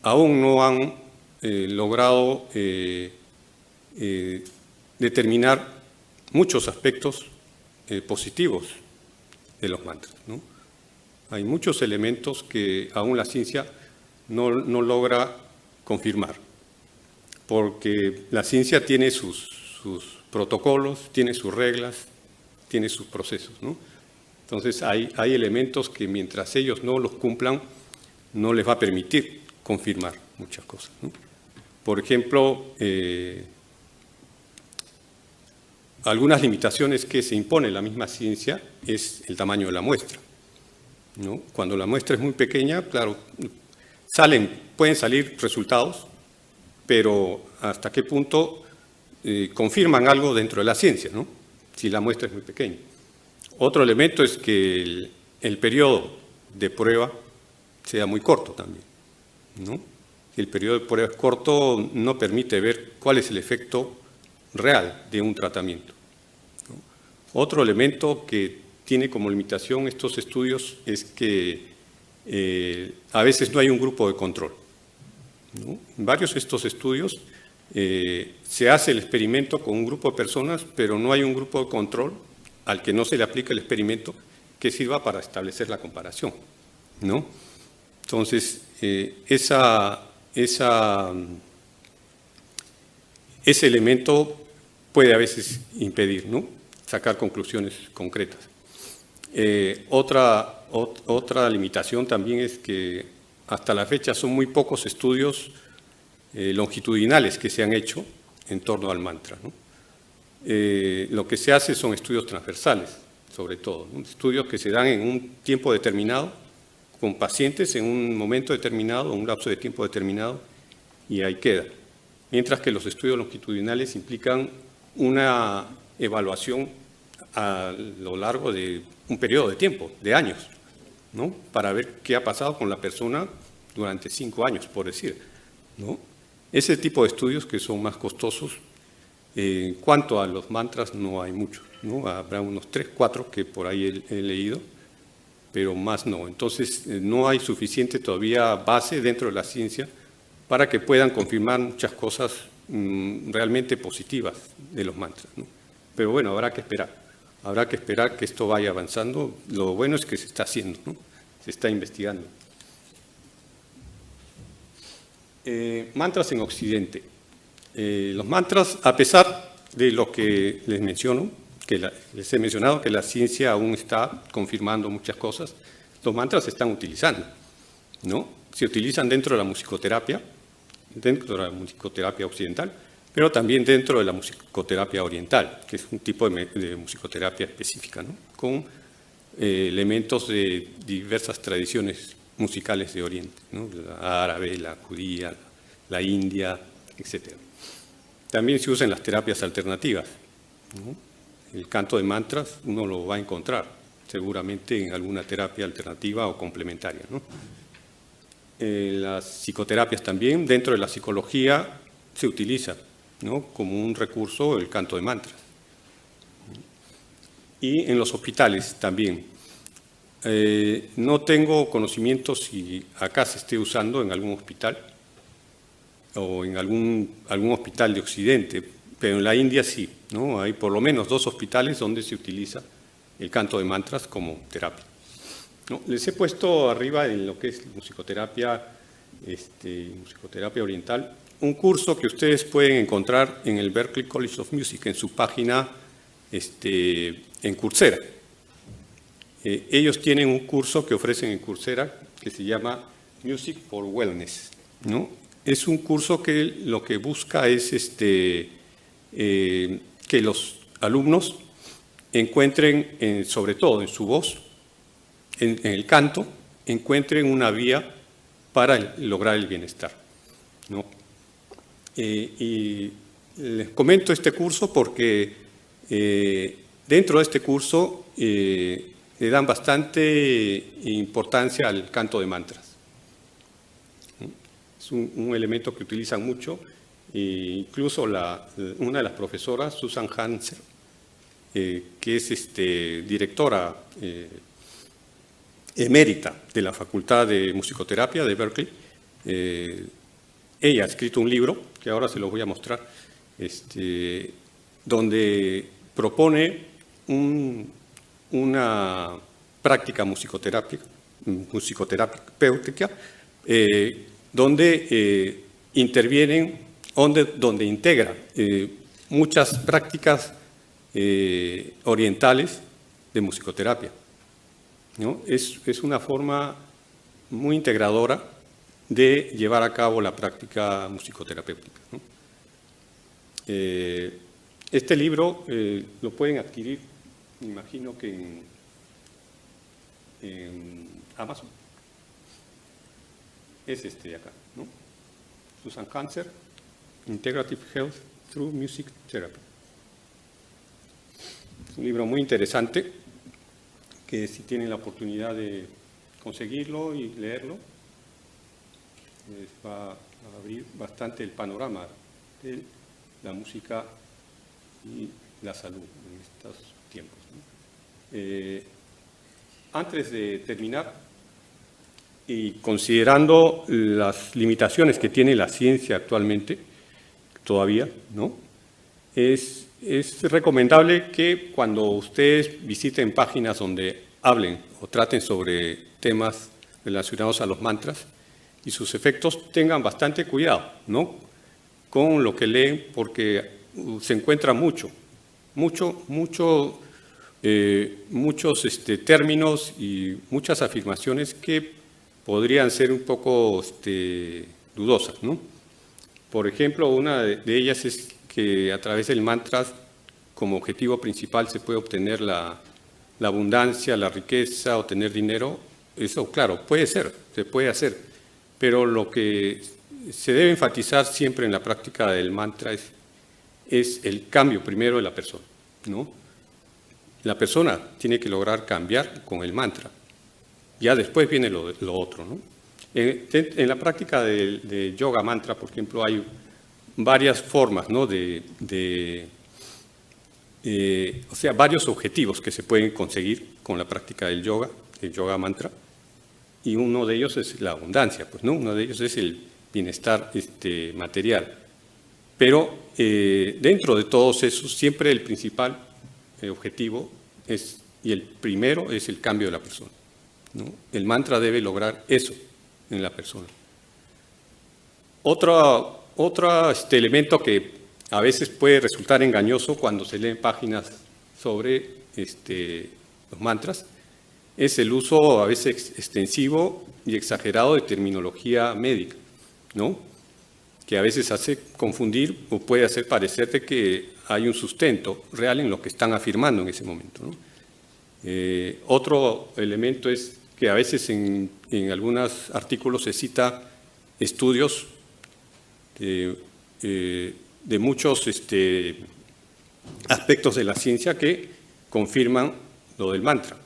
aún no han logrado determinar muchos aspectos positivos de los mantras, ¿no? Hay muchos elementos que aún la ciencia no logra confirmar, porque la ciencia tiene sus protocolos, tiene sus reglas, tiene sus procesos, ¿no? Entonces hay elementos que mientras ellos no los cumplan, no les va a permitir confirmar muchas cosas, ¿no? Por ejemplo, algunas limitaciones que se impone la misma ciencia es el tamaño de la muestra, ¿no? Cuando la muestra es muy pequeña, claro, pueden salir resultados, pero hasta qué punto confirman algo dentro de la ciencia, ¿no? Si la muestra es muy pequeña. Otro elemento es que el periodo de prueba sea muy corto también, ¿no? Si el periodo de prueba es corto, no permite ver cuál es el efecto real de un tratamiento, ¿no? Otro elemento que tiene como limitación estos estudios es que a veces no hay un grupo de control, ¿no? En varios de estos estudios se hace el experimento con un grupo de personas, pero no hay un grupo de control al que no se le aplica el experimento que sirva para establecer la comparación, ¿no? Entonces, ese elemento puede a veces impedir, ¿no?, sacar conclusiones concretas. Otra limitación también es que hasta la fecha son muy pocos estudios longitudinales que se han hecho en torno al mantra, ¿no? Lo que se hace son estudios transversales, sobre todo, ¿no? Estudios que se dan en un tiempo determinado, con pacientes en un momento determinado, un lapso de tiempo determinado, y ahí queda. Mientras que los estudios longitudinales implican una evaluación a lo largo de un periodo de tiempo, de años, ¿no? Para ver qué ha pasado con la persona durante 5 años, por decir, ¿no? Ese tipo de estudios que son más costosos, en cuanto a los mantras no hay muchos, ¿no? Habrá unos 3, 4 que por ahí he leído, pero más no. Entonces, no hay suficiente todavía base dentro de la ciencia para que puedan confirmar muchas cosas realmente positivas de los mantras, ¿no? Pero bueno, habrá que esperar que esto vaya avanzando. Lo bueno es que se está haciendo, ¿no? Se está investigando. Mantras en Occidente. Los mantras, a pesar de lo que les menciono, les he mencionado que la ciencia aún está confirmando muchas cosas, los mantras se están utilizando, ¿no? Se utilizan dentro de la musicoterapia occidental, pero también dentro de la musicoterapia oriental, que es un tipo de musicoterapia específica, ¿no? Con elementos de diversas tradiciones musicales de Oriente, ¿no? La árabe, la judía, la india, etc. También se usa en las terapias alternativas, ¿no? El canto de mantras uno lo va a encontrar seguramente en alguna terapia alternativa o complementaria, ¿no? Las psicoterapias también, dentro de la psicología se utiliza, ¿no? Como un recurso el canto de mantras. Y en los hospitales también. No tengo conocimiento si acá se esté usando en algún hospital o en algún hospital de Occidente, pero en la India sí, ¿no? Hay por lo menos 2 hospitales donde se utiliza el canto de mantras como terapia, ¿no? Les he puesto arriba en lo que es musicoterapia oriental, un curso que ustedes pueden encontrar en el Berklee College of Music, en su página en Coursera. Ellos tienen un curso que ofrecen en Coursera que se llama Music for Wellness, ¿no? Es un curso que lo que busca es que los alumnos encuentren, sobre todo en su voz, en el canto, encuentren una vía para lograr el bienestar, ¿no? Y les comento este curso porque dentro de este curso le dan bastante importancia al canto de mantras. Es un elemento que utilizan mucho, incluso una de las profesoras, Susan Hanser, que es directora emérita de la Facultad de Musicoterapia de Berkeley. Ella ha escrito un libro, que ahora se los voy a mostrar, donde propone una práctica musicoterapéutica, donde intervienen, donde integra muchas prácticas orientales de musicoterapia, ¿no? Es una forma muy integradora de llevar a cabo la práctica musicoterapéutica, ¿no? Este libro lo pueden adquirir, me imagino que en Amazon. Es de acá, ¿no? Susan Hanser, Integrative Health Through Music Therapy. Es un libro muy interesante que si tienen la oportunidad de conseguirlo y leerlo, les va a abrir bastante el panorama de la música y la salud en estos tiempos, ¿no? Antes de terminar, y considerando las limitaciones que tiene la ciencia actualmente, todavía, ¿no? Es recomendable que cuando ustedes visiten páginas donde hablen o traten sobre temas relacionados a los mantras y sus efectos, tengan bastante cuidado, ¿no? Con lo que leen, porque se encuentra muchos términos y muchas afirmaciones que podrían ser un poco dudosas, ¿no? Por ejemplo, una de ellas es que a través del mantra, como objetivo principal, se puede obtener la abundancia, la riqueza, obtener dinero. Eso, claro, puede ser, se puede hacer, pero lo que se debe enfatizar siempre en la práctica del mantra es es el cambio primero de la persona, ¿no? La persona tiene que lograr cambiar con el mantra. Ya después viene lo otro, ¿no? En la práctica de yoga mantra, por ejemplo, hay varias formas, ¿no? O sea, varios objetivos que se pueden conseguir con la práctica del yoga mantra, y uno de ellos es la abundancia, pues, ¿no? Uno de ellos es el bienestar material. Pero dentro de todos esos, siempre el principal objetivo y el primero es el cambio de la persona, ¿no? El mantra debe lograr eso en la persona. Otro elemento que a veces puede resultar engañoso cuando se leen páginas sobre los mantras es el uso a veces extensivo y exagerado de terminología médica, ¿no? Que a veces hace confundir o puede hacer parecer de que hay un sustento real en lo que están afirmando en ese momento, ¿no? Otro elemento es que a veces en algunos artículos se cita estudios de muchos aspectos de la ciencia que confirman lo del mantra,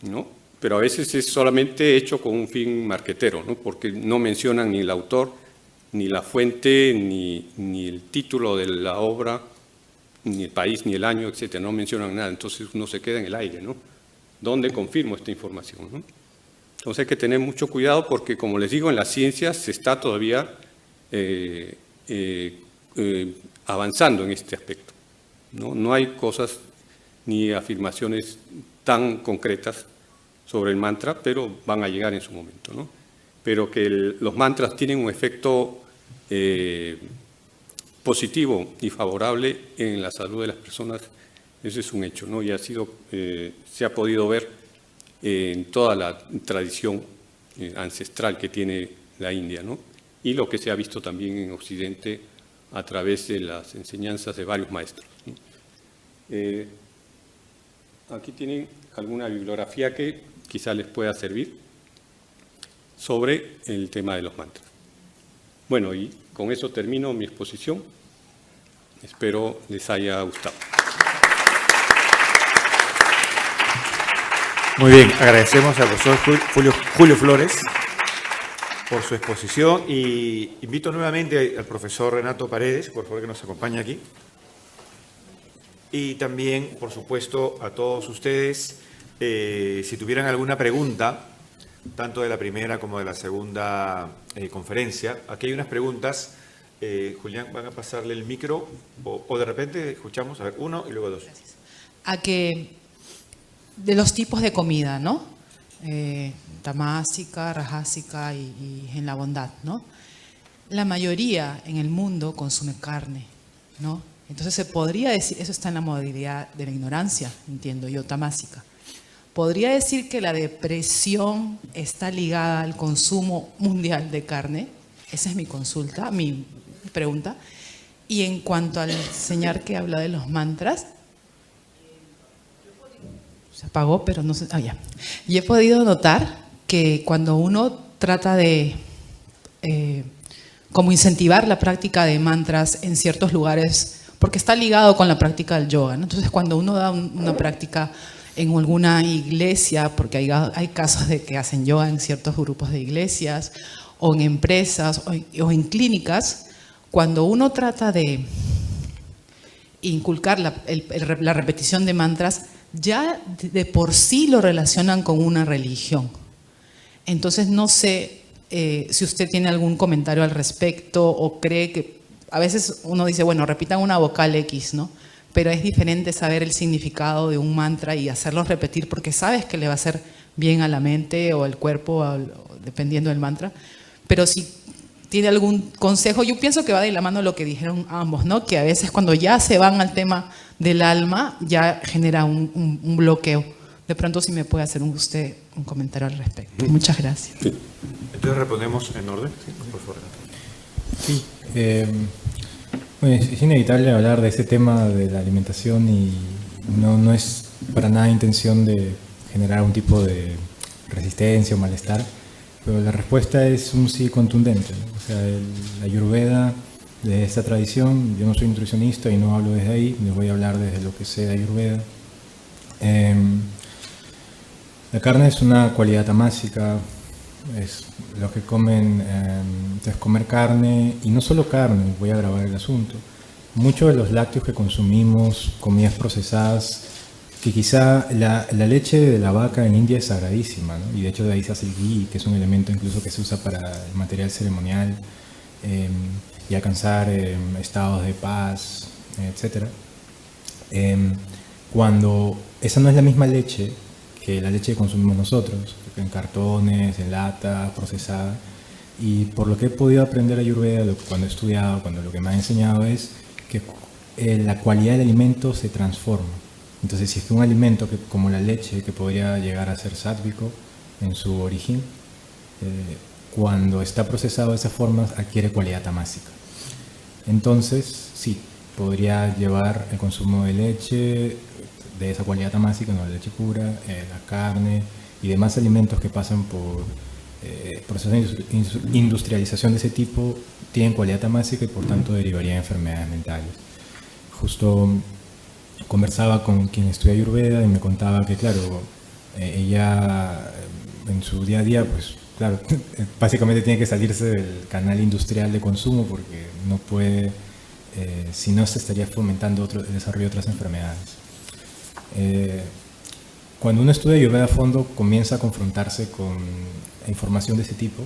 ¿no? Pero a veces es solamente hecho con un fin marquetero, ¿no? Porque no mencionan ni el autor, ni la fuente, ni el título de la obra, ni el país, ni el año, etcétera. No mencionan nada, entonces uno se queda en el aire, ¿no? ¿Dónde confirmo esta información, no? Entonces hay que tener mucho cuidado porque, como les digo, en las ciencias se está todavía avanzando en este aspecto, ¿no? No hay cosas ni afirmaciones tan concretas sobre el mantra, pero van a llegar en su momento, ¿no? Pero que los mantras tienen un efecto positivo y favorable en la salud de las personas, ese es un hecho, ¿no? Y se ha podido ver en toda la tradición ancestral que tiene la India, ¿no? Y lo que se ha visto también en Occidente a través de las enseñanzas de varios maestros, ¿no? Aquí tienen alguna bibliografía que quizá les pueda servir sobre el tema de los mantras. Bueno, y con eso termino mi exposición. Espero les haya gustado. Muy bien, agradecemos al profesor Julio Flores por su exposición y invito nuevamente al profesor Renato Paredes, por favor, que nos acompañe aquí. Y también, por supuesto, a todos ustedes, si tuvieran alguna pregunta, tanto de la primera como de la segunda conferencia. Aquí hay unas preguntas. Julián, van a pasarle el micro o de repente escuchamos, a ver, uno y luego dos. Gracias. De los tipos de comida, ¿no? Tamásica, rajásica y en la bondad, ¿no? La mayoría en el mundo consume carne, ¿no? Entonces se podría decir, eso está en la modalidad de la ignorancia, entiendo yo, tamásica. ¿Podría decir que la depresión está ligada al consumo mundial de carne? Esa es mi consulta, mi pregunta. Y en cuanto al señor que habla de los mantras, se apagó, pero no sé, ya. Y he podido notar que cuando uno trata de como incentivar la práctica de mantras en ciertos lugares, porque está ligado con la práctica del yoga, ¿no? Entonces, cuando uno da una práctica en alguna iglesia, porque hay casos de que hacen yoga en ciertos grupos de iglesias, o en empresas, o en clínicas, cuando uno trata de inculcar la repetición de mantras, ya de por sí lo relacionan con una religión. Entonces, no sé si usted tiene algún comentario al respecto o cree que a veces uno dice, bueno, repitan una vocal X, ¿no? Pero es diferente saber el significado de un mantra y hacerlo repetir porque sabes que le va a hacer bien a la mente o al cuerpo, dependiendo del mantra. Pero si tiene algún consejo, yo pienso que va de la mano lo que dijeron ambos, ¿no? Que a veces cuando ya se van al tema del alma, ya genera un bloqueo. De pronto, si me puede hacer usted un comentario al respecto. Muchas gracias. Sí. Entonces respondemos en orden, ¿sí? Por favor. Sí, bueno, es inevitable hablar de ese tema de la alimentación y no es para nada intención de generar un tipo de resistencia o malestar, pero la respuesta es un sí contundente, ¿no? O sea, la Ayurveda de esta tradición. Yo no soy nutricionista y no hablo desde ahí, les voy a hablar desde lo que sé de Ayurveda. La carne es una cualidad tamásica, es lo que comen, es comer carne, y no solo carne, voy a grabar el asunto. Muchos de los lácteos que consumimos, comidas procesadas, que quizá la leche de la vaca en India es sagradísima, ¿no? Y de hecho de ahí se hace el ghee, que es un elemento incluso que se usa para el material ceremonial y alcanzar estados de paz, etc. Cuando esa no es la misma leche que la leche que consumimos nosotros, en cartones, en lata, procesada, y por lo que he podido aprender Ayurveda, cuando he estudiado, cuando lo que me ha enseñado es que la cualidad del alimento se transforma. Entonces, si es que un alimento como la leche, que podría llegar a ser sátvico en su origen, cuando está procesado de esa forma, adquiere cualidad tamásica. Entonces, sí, podría llevar el consumo de leche de esa cualidad tamásica, no la leche pura, la carne y demás alimentos que pasan por procesos de industrialización de ese tipo, tienen cualidad tamásica y por tanto derivarían de enfermedades mentales. Justo conversaba con quien estudia Ayurveda y me contaba que, claro, ella en su día a día, pues claro, básicamente tiene que salirse del canal industrial de consumo porque no puede, si no se estaría fomentando el desarrollo de otras enfermedades. Cuando uno estudia Ayurveda a fondo, comienza a confrontarse con información de ese tipo,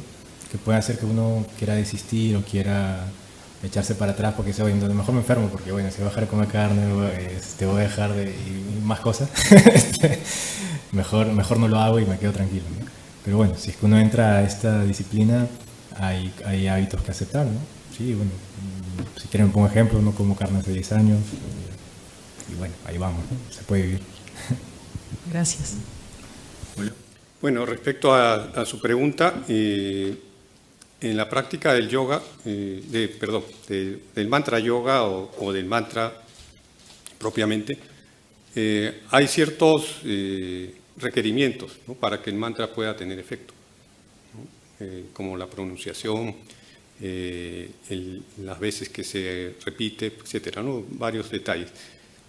que puede hacer que uno quiera desistir o quiera echarse para atrás porque dice, oye, mejor me enfermo porque, bueno, si voy a dejar de comer carne, voy a dejar de... y más cosas, mejor no lo hago y me quedo tranquilo, ¿no? Pero bueno, si es que uno entra a esta disciplina, hay hábitos que aceptar, ¿no? Sí, bueno, si quieren pongo ejemplo, no como carne hace 10 años, y bueno, ahí vamos, ¿no? Se puede vivir. Gracias. Bueno, respecto a su pregunta, en la práctica del yoga, del mantra yoga o del mantra propiamente, hay ciertos requerimientos, ¿no?, para que el mantra pueda tener efecto, ¿no? Como la pronunciación, las veces que se repite, etcétera, ¿no? Varios detalles.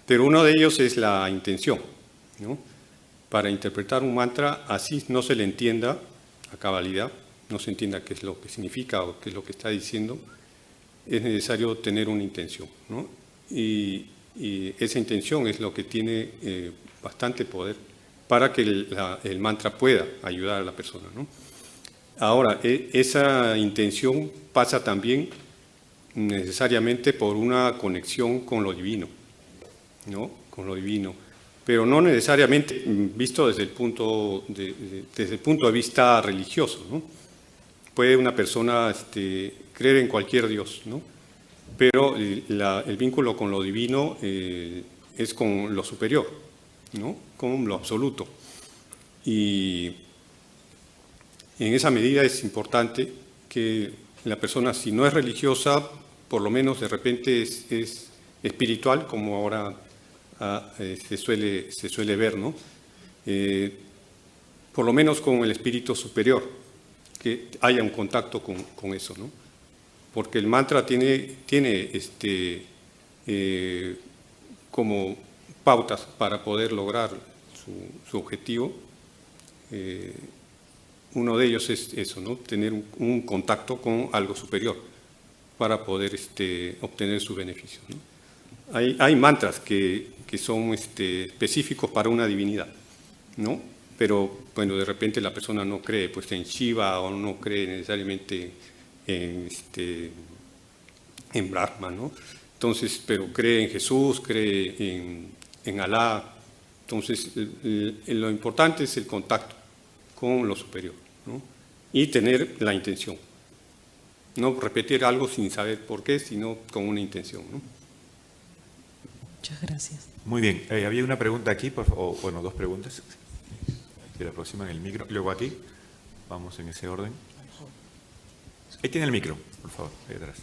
Pero uno de ellos es la intención, ¿no? Para interpretar un mantra, así no se le entienda a cabalidad, no se entienda qué es lo que significa o qué es lo que está diciendo, es necesario tener una intención, ¿no? Y esa intención es lo que tiene bastante poder para que el mantra pueda ayudar a la persona, ¿no? Ahora, esa intención pasa también necesariamente por una conexión con lo divino, ¿no? Con lo divino, pero no necesariamente visto desde el punto de vista religioso, ¿no? Puede una persona creer en cualquier Dios, ¿no? Pero el vínculo con lo divino es con lo superior, ¿no? Con lo absoluto. Y en esa medida es importante que la persona, si no es religiosa, por lo menos de repente es espiritual, como ahora se suele ver, ¿no? Por lo menos con el espíritu superior, que haya un contacto con eso, ¿no? Porque el mantra tiene como pautas para poder lograr su objetivo. Uno de ellos es eso, ¿no? Tener un contacto con algo superior para poder obtener su beneficio, ¿no? Hay mantras que son específicos para una divinidad, ¿no? Pero, bueno, de repente la persona no cree pues, en Shiva o no cree necesariamente en Brahma, ¿no? Entonces, pero cree en Jesús, cree en Alá. Entonces, lo importante es el contacto con lo superior, ¿no? Y tener la intención. No repetir algo sin saber por qué, sino con una intención, ¿no? Muchas gracias. Muy bien. Había una pregunta aquí, por favor. Bueno, dos preguntas. Que la próxima en el micro. Luego aquí. Vamos en ese orden. Ahí tiene el micro, por favor, ahí atrás.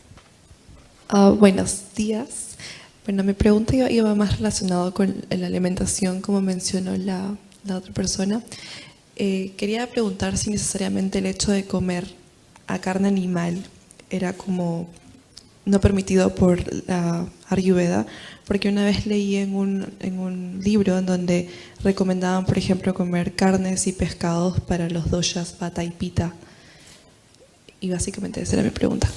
Buenos días. Bueno, mi pregunta iba más relacionada con la alimentación, como mencionó la otra persona. Quería preguntar si necesariamente el hecho de comer a carne animal era como no permitido por la Ayurveda, porque una vez leí en un libro en donde recomendaban, por ejemplo, comer carnes y pescados para los doshas Vata y Pitta. Y básicamente esa era mi pregunta.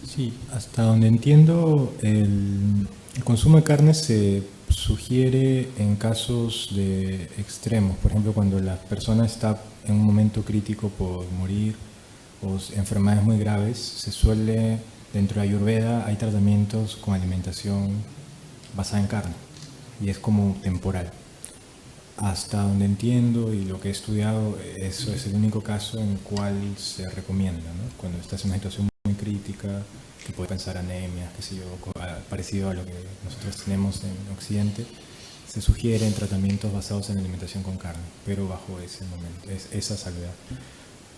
Sí, hasta donde entiendo, el consumo de carne se sugiere en casos de extremos. Por ejemplo, cuando la persona está en un momento crítico por morir o enfermedades muy graves, se suele, dentro de Ayurveda, hay tratamientos con alimentación basada en carne y es como temporal. Hasta donde entiendo y lo que he estudiado, eso es el único caso en el cual se recomienda, ¿no? Cuando estás en una situación muy crítica, que puede pensar anemias, qué sé yo, parecido a lo que nosotros tenemos en Occidente, se sugieren tratamientos basados en alimentación con carne, pero bajo ese momento, esa salvedad.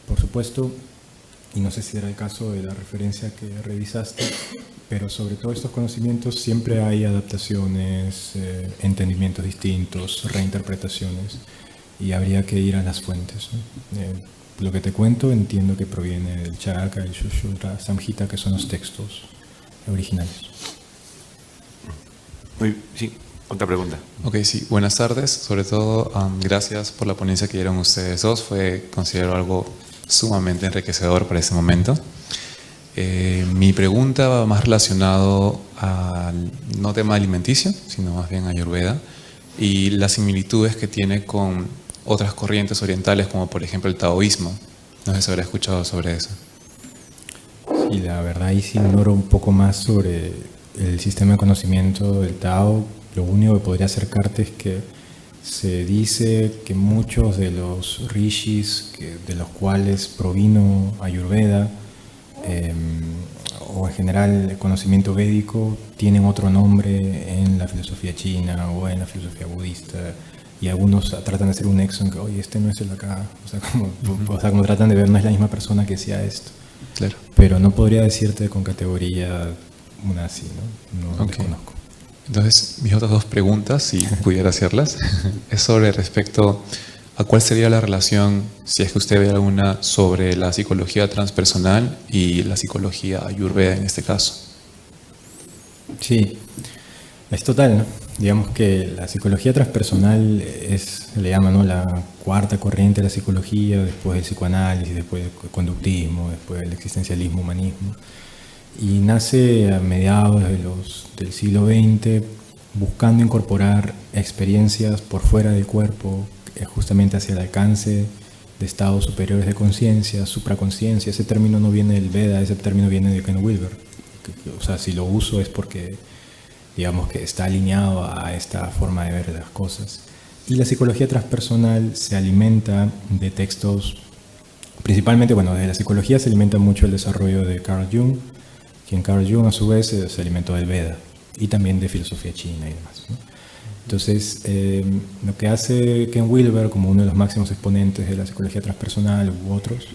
Por supuesto, y no sé si era el caso de la referencia que revisaste, pero sobre todo estos conocimientos siempre hay adaptaciones, entendimientos distintos, reinterpretaciones, y habría que ir a las fuentes, ¿no? Lo que te cuento entiendo que proviene del Charaka, el Sushruta, Samhita, que son los textos originales. Sí, otra pregunta. Ok, sí, buenas tardes. Sobre todo, gracias por la ponencia que dieron ustedes dos. Considero algo sumamente enriquecedor para ese momento. Mi pregunta va más relacionado al no tema alimenticio, sino más bien a Ayurveda y las similitudes que tiene con otras corrientes orientales, como por ejemplo el taoísmo. No sé si habrá escuchado sobre eso. Sí, la verdad ahí sí ignoro un poco más sobre el sistema de conocimiento del Tao. Lo único que podría acercarte es que se dice que muchos de los rishis de los cuales provino Ayurveda, o en general el conocimiento védico, tienen otro nombre en la filosofía china o en la filosofía budista, y algunos tratan de hacer un nexo en que, oye, este no es el de acá, como tratan de ver, no es la misma persona que decía esto. Claro. Pero no podría decirte con categoría una así, ¿no? No desconozco. Entonces, mis otras dos preguntas, si pudiera hacerlas, es sobre respecto a cuál sería la relación, si es que usted ve alguna, sobre la psicología transpersonal y la psicología ayurveda en este caso. Sí, es total, ¿no? Digamos que la psicología transpersonal le llaman, ¿no?, la cuarta corriente de la psicología, después del psicoanálisis, después del conductismo, después del existencialismo, humanismo. Y nace a mediados del siglo XX buscando incorporar experiencias por fuera del cuerpo, justamente hacia el alcance de estados superiores de conciencia, supraconsciencia. Ese término no viene del Veda, ese término viene de Ken Wilber. O sea, si lo uso es porque, digamos, que está alineado a esta forma de ver las cosas. Y la psicología transpersonal se alimenta de textos, principalmente, bueno, de la psicología se alimenta mucho el desarrollo de Carl Jung, quien Carl Jung a su vez se alimentó del Veda y también de filosofía china y demás, ¿no? Entonces, lo que hace Ken Wilber, como uno de los máximos exponentes de la psicología transpersonal u otros,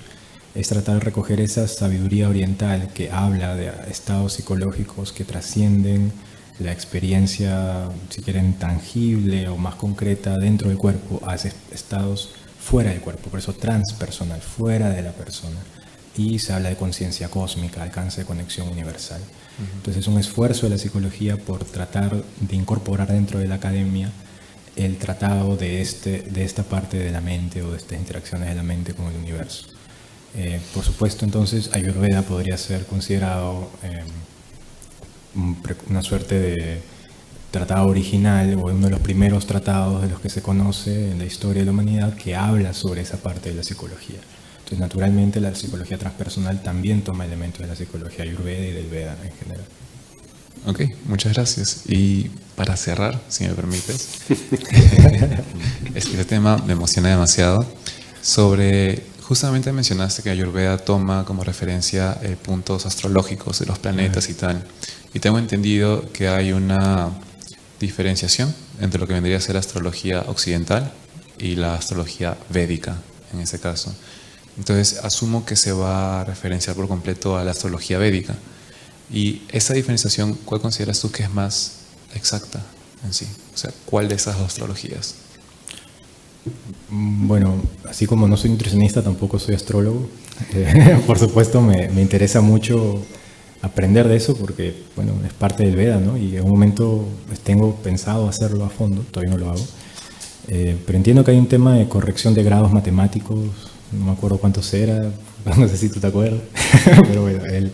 es tratar de recoger esa sabiduría oriental que habla de estados psicológicos que trascienden la experiencia, si quieren, tangible o más concreta dentro del cuerpo, a estados fuera del cuerpo, por eso transpersonal, fuera de la persona. Y se habla de conciencia cósmica, alcance de conexión universal. Entonces es un esfuerzo de la psicología por tratar de incorporar dentro de la academia el tratado de esta parte de la mente o de estas interacciones de la mente con el universo. Por supuesto, entonces, Ayurveda podría ser considerado una suerte de tratado original o uno de los primeros tratados de los que se conoce en la historia de la humanidad que habla sobre esa parte de la psicología. Entonces, naturalmente, la psicología transpersonal también toma elementos de la psicología ayurveda y del Veda en general. Ok, muchas gracias. Y para cerrar, si me permites, es que este tema me emociona demasiado. Justamente mencionaste que Ayurveda toma como referencia puntos astrológicos de los planetas y tal. Y tengo entendido que hay una diferenciación entre lo que vendría a ser astrología occidental y la astrología védica, en ese caso. Entonces, asumo que se va a referenciar por completo a la astrología védica. Y esa diferenciación, ¿cuál consideras tú que es más exacta en sí? O sea, ¿cuál de esas dos astrologías? Bueno, así como no soy nutricionista, tampoco soy astrólogo. Por supuesto, me interesa mucho aprender de eso porque, bueno, es parte del Veda, ¿no? Y en un momento tengo pensado hacerlo a fondo, todavía no lo hago. Pero entiendo que hay un tema de corrección de grados matemáticos, no me acuerdo cuántos era, no sé si tú te acuerdas, pero bueno, él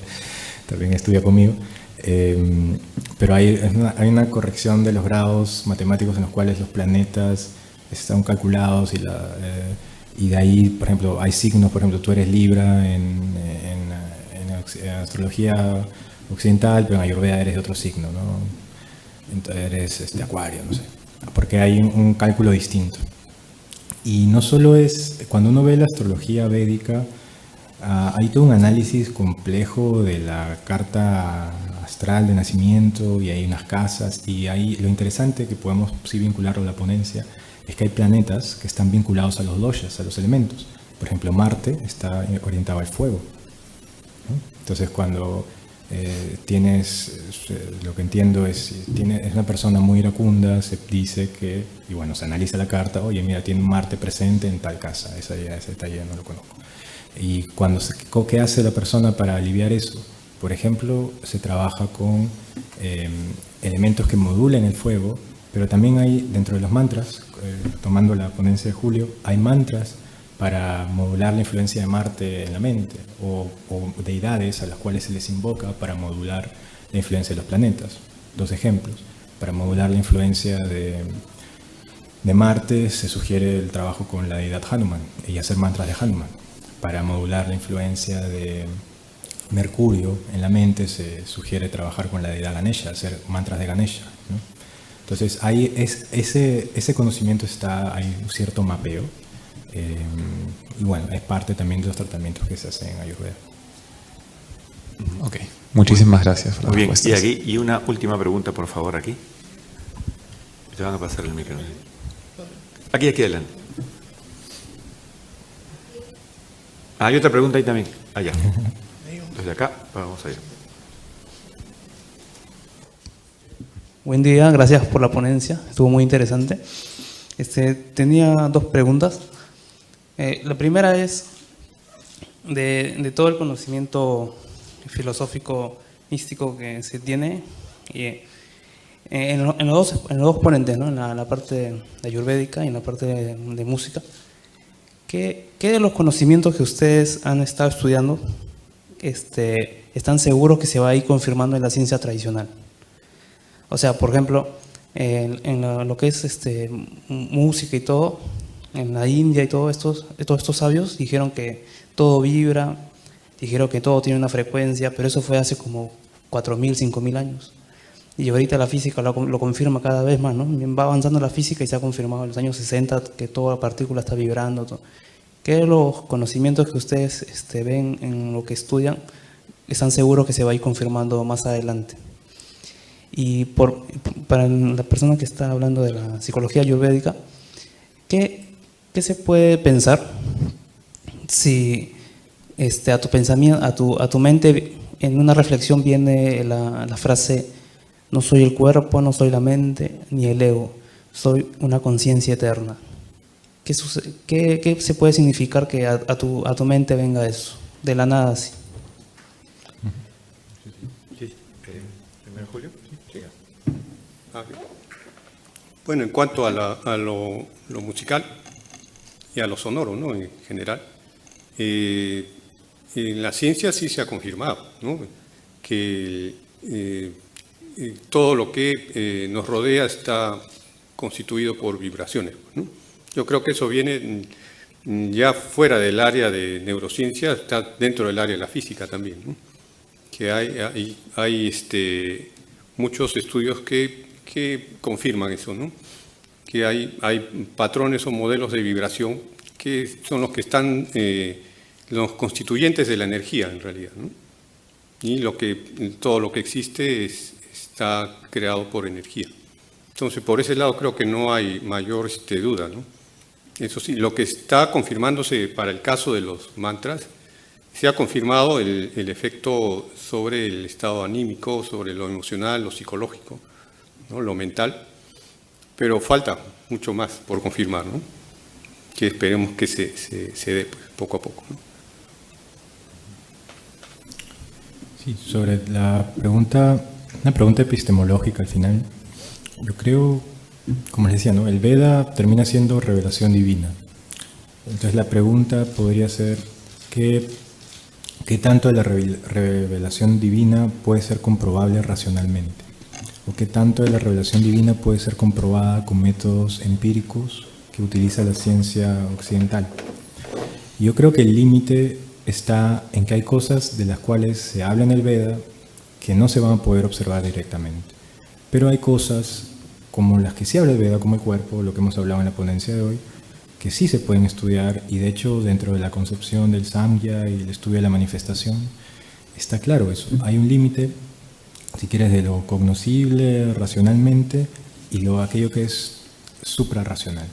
también estudia conmigo. Pero hay una corrección de los grados matemáticos en los cuales los planetas están calculados y de ahí, por ejemplo, hay signos, por ejemplo, tú eres Libra en astrología occidental, pero en Ayurveda eres de otro signo, ¿no? Entonces eres Acuario, no sé, porque hay un cálculo distinto. Y no solo es, cuando uno ve la astrología védica, hay todo un análisis complejo de la carta astral de nacimiento y hay unas casas y ahí lo interesante que podemos sí vincularlo a la ponencia es que hay planetas que están vinculados a los doshas, a los elementos. Por ejemplo, Marte está orientado al fuego, ¿no? Entonces cuando tienes, lo que entiendo es una persona muy iracunda, se dice que, y bueno, se analiza la carta, oye, mira, tiene un Marte presente en tal casa, ese detalle no lo conozco. Y ¿qué hace la persona para aliviar eso? Por ejemplo, se trabaja con elementos que modulen el fuego, pero también hay, dentro de los mantras, tomando la ponencia de Julio, hay mantras para modular la influencia de Marte en la mente, o deidades a las cuales se les invoca para modular la influencia de los planetas. Dos ejemplos. Para modular la influencia de Marte se sugiere el trabajo con la deidad Hanuman y hacer mantras de Hanuman. Para modular la influencia de Mercurio en la mente se sugiere trabajar con la deidad Ganesha, hacer mantras de Ganesha, ¿no? Entonces ahí ese conocimiento está, hay un cierto mapeo y bueno, es parte también de los tratamientos que se hacen en Ayurveda. Ok, muchísimas gracias por las Muy bien, respuestas. y una última pregunta, por favor, aquí. Te van a pasar el micrófono. Aquí adelante. Hay otra pregunta ahí también. Allá. Desde acá, vamos allá. Buen día, gracias por la ponencia, estuvo muy interesante. Tenía dos preguntas. La primera es de todo el conocimiento filosófico místico que se tiene en los dos ponentes, ¿no? En la parte de ayurvédica y en la parte de música. ¿Qué de los conocimientos que ustedes han estado estudiando están seguros que se va a ir confirmando en la ciencia tradicional? O sea, por ejemplo, en lo que es música y todo, en la India y todos estos sabios dijeron que todo vibra, dijeron que todo tiene una frecuencia, pero eso fue hace como 4.000, 5.000 años. Y ahorita la física lo confirma cada vez más, ¿no? Va avanzando la física y se ha confirmado en los años 60 que toda partícula está vibrando. Todo. ¿Qué de los conocimientos que ustedes ven en lo que estudian están seguros que se va a ir confirmando más adelante? Y para la persona que está hablando de la psicología ayurvédica, ¿qué se puede pensar si a tu pensamiento, a tu mente, en una reflexión viene la frase: no soy el cuerpo, no soy la mente, ni el ego, soy una conciencia eterna? ¿Qué se puede significar que a tu mente venga eso, de la nada así? ¿Primero Julio? Sí. Bueno, en cuanto a lo musical y a lo sonoro, ¿no? En general, en la ciencia sí se ha confirmado, ¿no? Que todo lo que nos rodea está constituido por vibraciones, ¿no? Yo creo que eso viene ya fuera del área de neurociencia, está dentro del área de la física también, ¿no? Que hay muchos estudios que confirman eso, ¿no? Que hay patrones o modelos de vibración que son los que están los constituyentes de la energía en realidad, ¿no? Y todo lo que existe está creado por energía. Entonces, por ese lado creo que no hay mayor duda, ¿no? Eso sí, lo que está confirmándose para el caso de los mantras, se ha confirmado el efecto sobre el estado anímico, sobre lo emocional, lo psicológico, ¿no? Lo mental, pero falta mucho más por confirmar, ¿no? Que esperemos que se dé poco a poco, ¿no? Sí, sobre la pregunta, una pregunta epistemológica al final. Yo creo, como les decía, ¿no? El Veda termina siendo revelación divina. Entonces la pregunta podría ser, ¿qué tanto de la revelación divina puede ser comprobable racionalmente? ¿O qué tanto de la revelación divina puede ser comprobada con métodos empíricos que utiliza la ciencia occidental? Yo creo que el límite está en que hay cosas de las cuales se habla en el Veda que no se van a poder observar directamente. Pero hay cosas como las que sí habla el Veda, como el cuerpo, lo que hemos hablado en la ponencia de hoy, que sí se pueden estudiar, y de hecho dentro de la concepción del Samkhya y el estudio de la manifestación está claro eso. Hay un límite, si quieres, de lo cognoscible racionalmente y aquello que es suprarracional,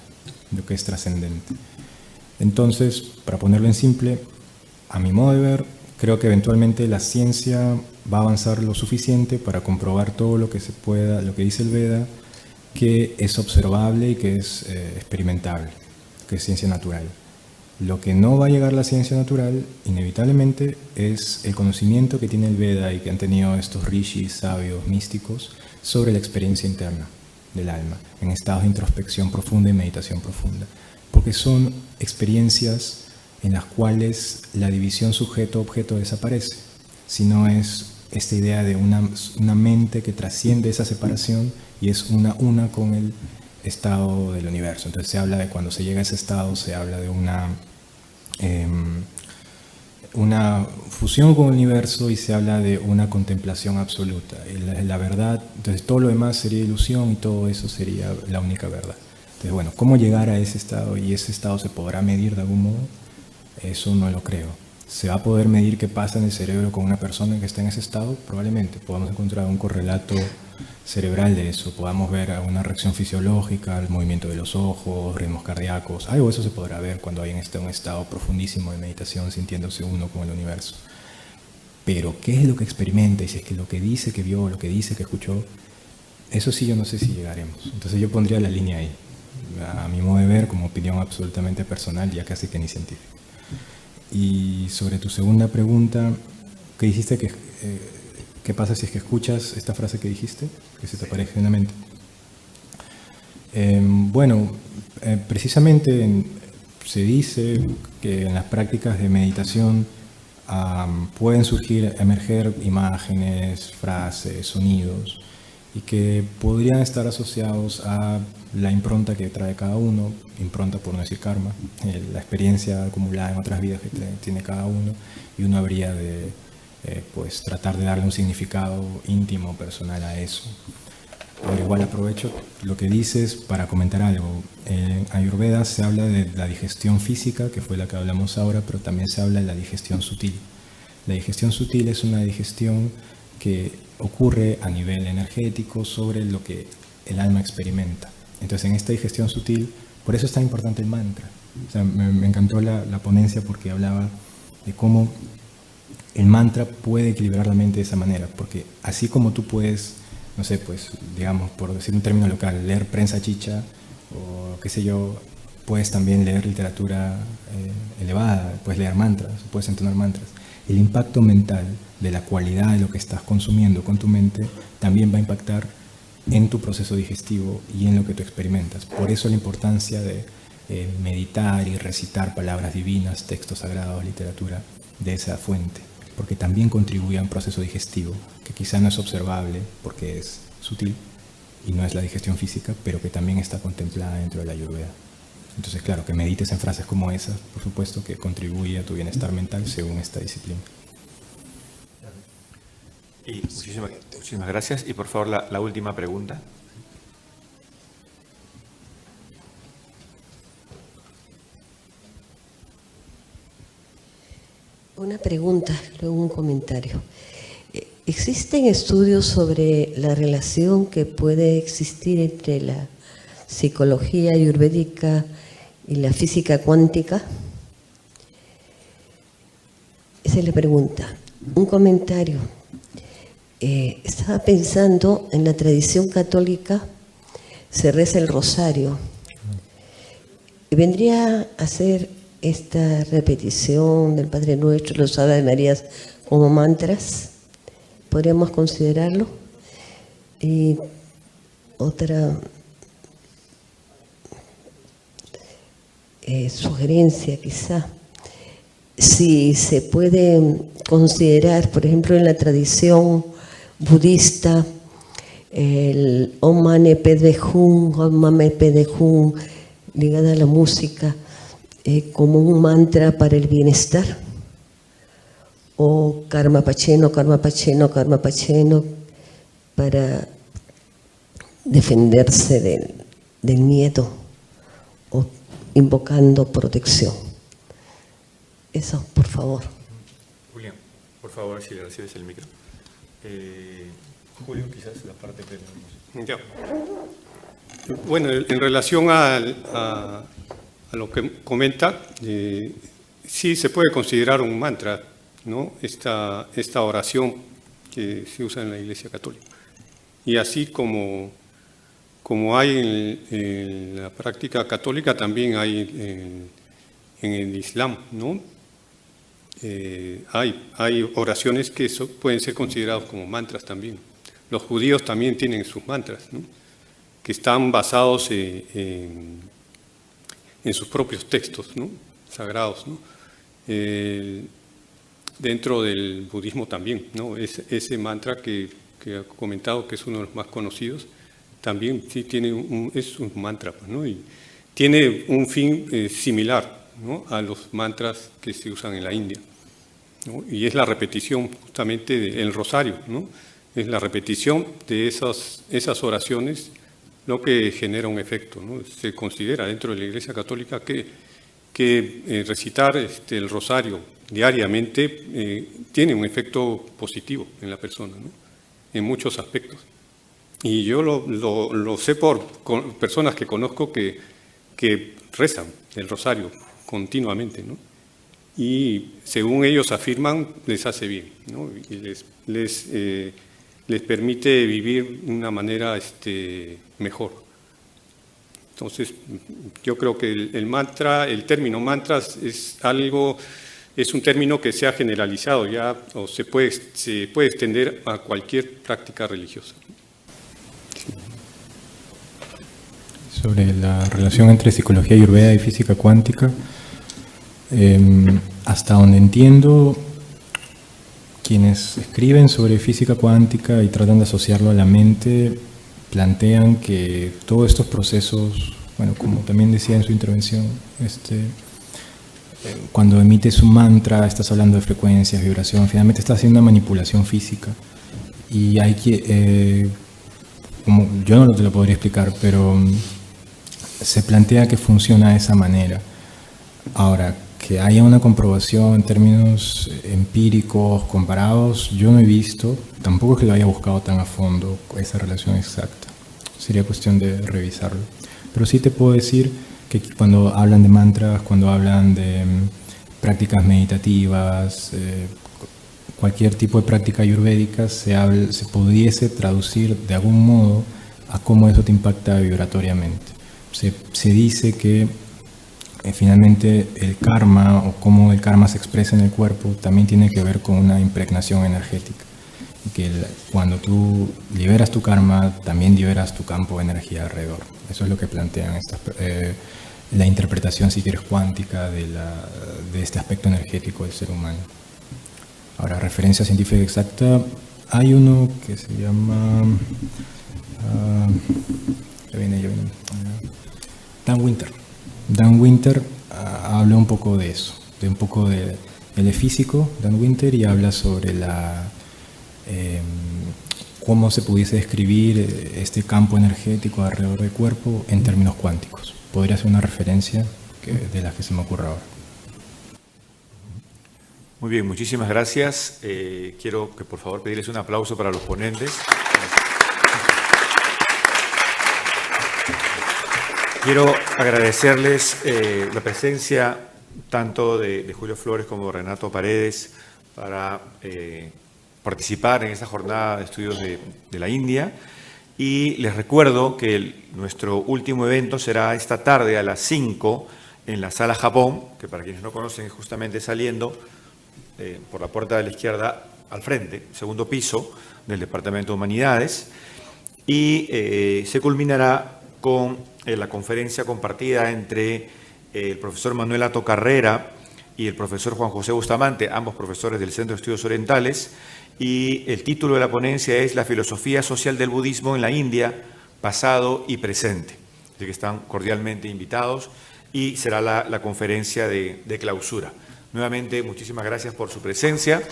lo que es trascendente. Entonces, para ponerlo en simple, a mi modo de ver, creo que eventualmente la ciencia va a avanzar lo suficiente para comprobar todo lo que se pueda, lo que dice el Veda, que es observable y que es experimentable, que es ciencia natural. Lo que no va a llegar a la ciencia natural, inevitablemente, es el conocimiento que tiene el Veda y que han tenido estos rishis, sabios, místicos, sobre la experiencia interna del alma, en estados de introspección profunda y meditación profunda. Porque son experiencias en las cuales la división sujeto-objeto desaparece, sino es esta idea de una mente que trasciende esa separación y es una con el estado del universo. Entonces se habla de cuando se llega a ese estado, se habla de una fusión con el universo y se habla de una contemplación absoluta. La verdad, entonces todo lo demás sería ilusión y todo eso sería la única verdad. Entonces, bueno, ¿cómo llegar a ese estado? ¿Y ese estado se podrá medir de algún modo? Eso no lo creo. ¿Se va a poder medir qué pasa en el cerebro con una persona que está en ese estado? Probablemente. Podamos encontrar un correlato cerebral de eso. Podamos ver una reacción fisiológica, el movimiento de los ojos, ritmos cardíacos. Algo de eso se podrá ver cuando alguien está en un estado profundísimo de meditación, sintiéndose uno con el universo. Pero, ¿qué es lo que experimenta? Y si es que lo que dice que vio, lo que dice que escuchó, eso sí yo no sé si llegaremos. Entonces yo pondría la línea ahí. A mi modo de ver, como opinión absolutamente personal, ya casi que ni científica. Y sobre tu segunda pregunta, ¿qué dijiste? ¿Qué pasa si es que escuchas esta frase que dijiste? Que se te aparece en la mente. Precisamente se dice que en las prácticas de meditación pueden emerger imágenes, frases, sonidos, y que podrían estar asociados a la impronta que trae cada uno, impronta por no decir karma, la experiencia acumulada en otras vidas que tiene cada uno, y uno habría de tratar de darle un significado íntimo, personal a eso. Ahora igual aprovecho lo que dices para comentar algo. En Ayurveda se habla de la digestión física, que fue la que hablamos ahora, pero también se habla de la digestión sutil. La digestión sutil es una digestión que ocurre a nivel energético sobre lo que el alma experimenta. Entonces, en esta digestión sutil, por eso es tan importante el mantra. O sea, me encantó la ponencia porque hablaba de cómo el mantra puede equilibrar la mente de esa manera, porque así como tú puedes, no sé, pues, digamos, por decir un término local, leer prensa chicha o qué sé yo, puedes también leer literatura elevada, puedes leer mantras, puedes entonar mantras. El impacto mental de la cualidad de lo que estás consumiendo con tu mente también va a impactar en tu proceso digestivo y en lo que tú experimentas. Por eso la importancia de meditar y recitar palabras divinas, textos sagrados, literatura de esa fuente, porque también contribuye a un proceso digestivo que quizá no es observable porque es sutil y no es la digestión física, pero que también está contemplada dentro de la Ayurveda. Entonces, claro, que medites en frases como esas, por supuesto que contribuye a tu bienestar mental según esta disciplina. Y muchísimas gracias. Y por favor, la última pregunta. Una pregunta, luego un comentario. ¿Existen estudios sobre la relación que puede existir entre la psicología ayurvédica y la física cuántica? Esa es la pregunta. Un comentario. Estaba pensando en la tradición católica, se reza el rosario. Y vendría a ser esta repetición del Padre Nuestro, los Ave Marías como mantras. podríamos considerarlo. Y otra sugerencia quizá, si se puede considerar, por ejemplo, en la tradición budista, el Om Mani Padme Hum, Om Mani Padme Hum, ligada a la música, como un mantra para el bienestar, o Karma Pacheno, Karma Pacheno, Karma Pacheno, para defenderse del miedo o invocando protección. Eso, por favor. Julián, por favor, si le recibes el micro. Julio, quizás la parte que... Ya. Bueno, en relación a lo que comenta, sí se puede considerar un mantra, ¿no? Esta oración que se usa en la Iglesia Católica. Y así como hay en la práctica católica, también hay en el Islam, ¿no? Hay oraciones que pueden ser consideradas como mantras también. Los judíos también tienen sus mantras, ¿no? Que están basados en sus propios textos, ¿no? Sagrados, ¿no? Dentro del budismo también, ¿no? Ese mantra que ha comentado, que es uno de los más conocidos, también sí es un mantra, ¿no? Y tiene un fin similar, ¿no? A los mantras que se usan en la India, ¿no? Y es la repetición justamente del rosario, ¿no? Es la repetición de esas oraciones lo que genera un efecto, ¿no? Se considera dentro de la Iglesia Católica que recitar el rosario diariamente tiene un efecto positivo en la persona, ¿no? En muchos aspectos. Y yo lo sé por personas que conozco que rezan el rosario continuamente, ¿no? Y según ellos afirman, les hace bien, ¿no? Y les permite vivir de una manera mejor. Entonces, yo creo que el término mantras es un término que se ha generalizado ya, o se puede extender a cualquier práctica religiosa. Sobre la relación entre psicología ayurveda y física cuántica, hasta donde entiendo, quienes escriben sobre física cuántica y tratan de asociarlo a la mente, plantean que todos estos procesos, bueno, como también decía en su intervención, cuando emites un mantra, estás hablando de frecuencias, vibración, finalmente estás haciendo una manipulación física. Y hay que, como yo no te lo podría explicar, pero se plantea que funciona de esa manera. Ahora, que haya una comprobación en términos empíricos, comparados, yo no he visto, tampoco es que lo haya buscado tan a fondo esa relación exacta. Sería cuestión de revisarlo. Pero sí te puedo decir que cuando hablan de mantras, cuando hablan de prácticas meditativas, cualquier tipo de práctica ayurvédica, se pudiese traducir de algún modo a cómo eso te impacta vibratoriamente. Se dice que finalmente el karma, o cómo el karma se expresa en el cuerpo, también tiene que ver con una impregnación energética. Y que cuando tú liberas tu karma, también liberas tu campo de energía alrededor. Eso es lo que plantean la interpretación, si quieres, cuántica de este aspecto energético del ser humano. Ahora, referencia científica exacta, hay uno que se llama Dan Winter. Dan Winter habla un poco de eso, de un poco de él es físico, Dan Winter, y habla sobre cómo se pudiese describir este campo energético alrededor del cuerpo en términos cuánticos. Podría ser una referencia de las que se me ocurre ahora. Muy bien, muchísimas gracias. Quiero que por favor pedirles un aplauso para los ponentes. Quiero agradecerles la presencia tanto de Julio Flores como de Renato Paredes para participar en esta jornada de estudios de la India. Y les recuerdo que nuestro último evento será esta tarde a las 5 en la Sala Japón, que para quienes no conocen es justamente saliendo por la puerta de la izquierda al frente, segundo piso del Departamento de Humanidades, y se culminará con la conferencia compartida entre el profesor Manuel Ato Carrera y el profesor Juan José Bustamante, ambos profesores del Centro de Estudios Orientales, y el título de la ponencia es La filosofía social del budismo en la India, pasado y presente. Así que están cordialmente invitados y será la conferencia de clausura. Nuevamente, muchísimas gracias por su presencia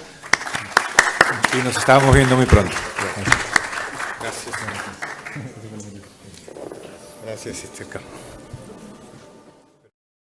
y nos estamos viendo muy pronto. Gracias. Gracias, Carlos.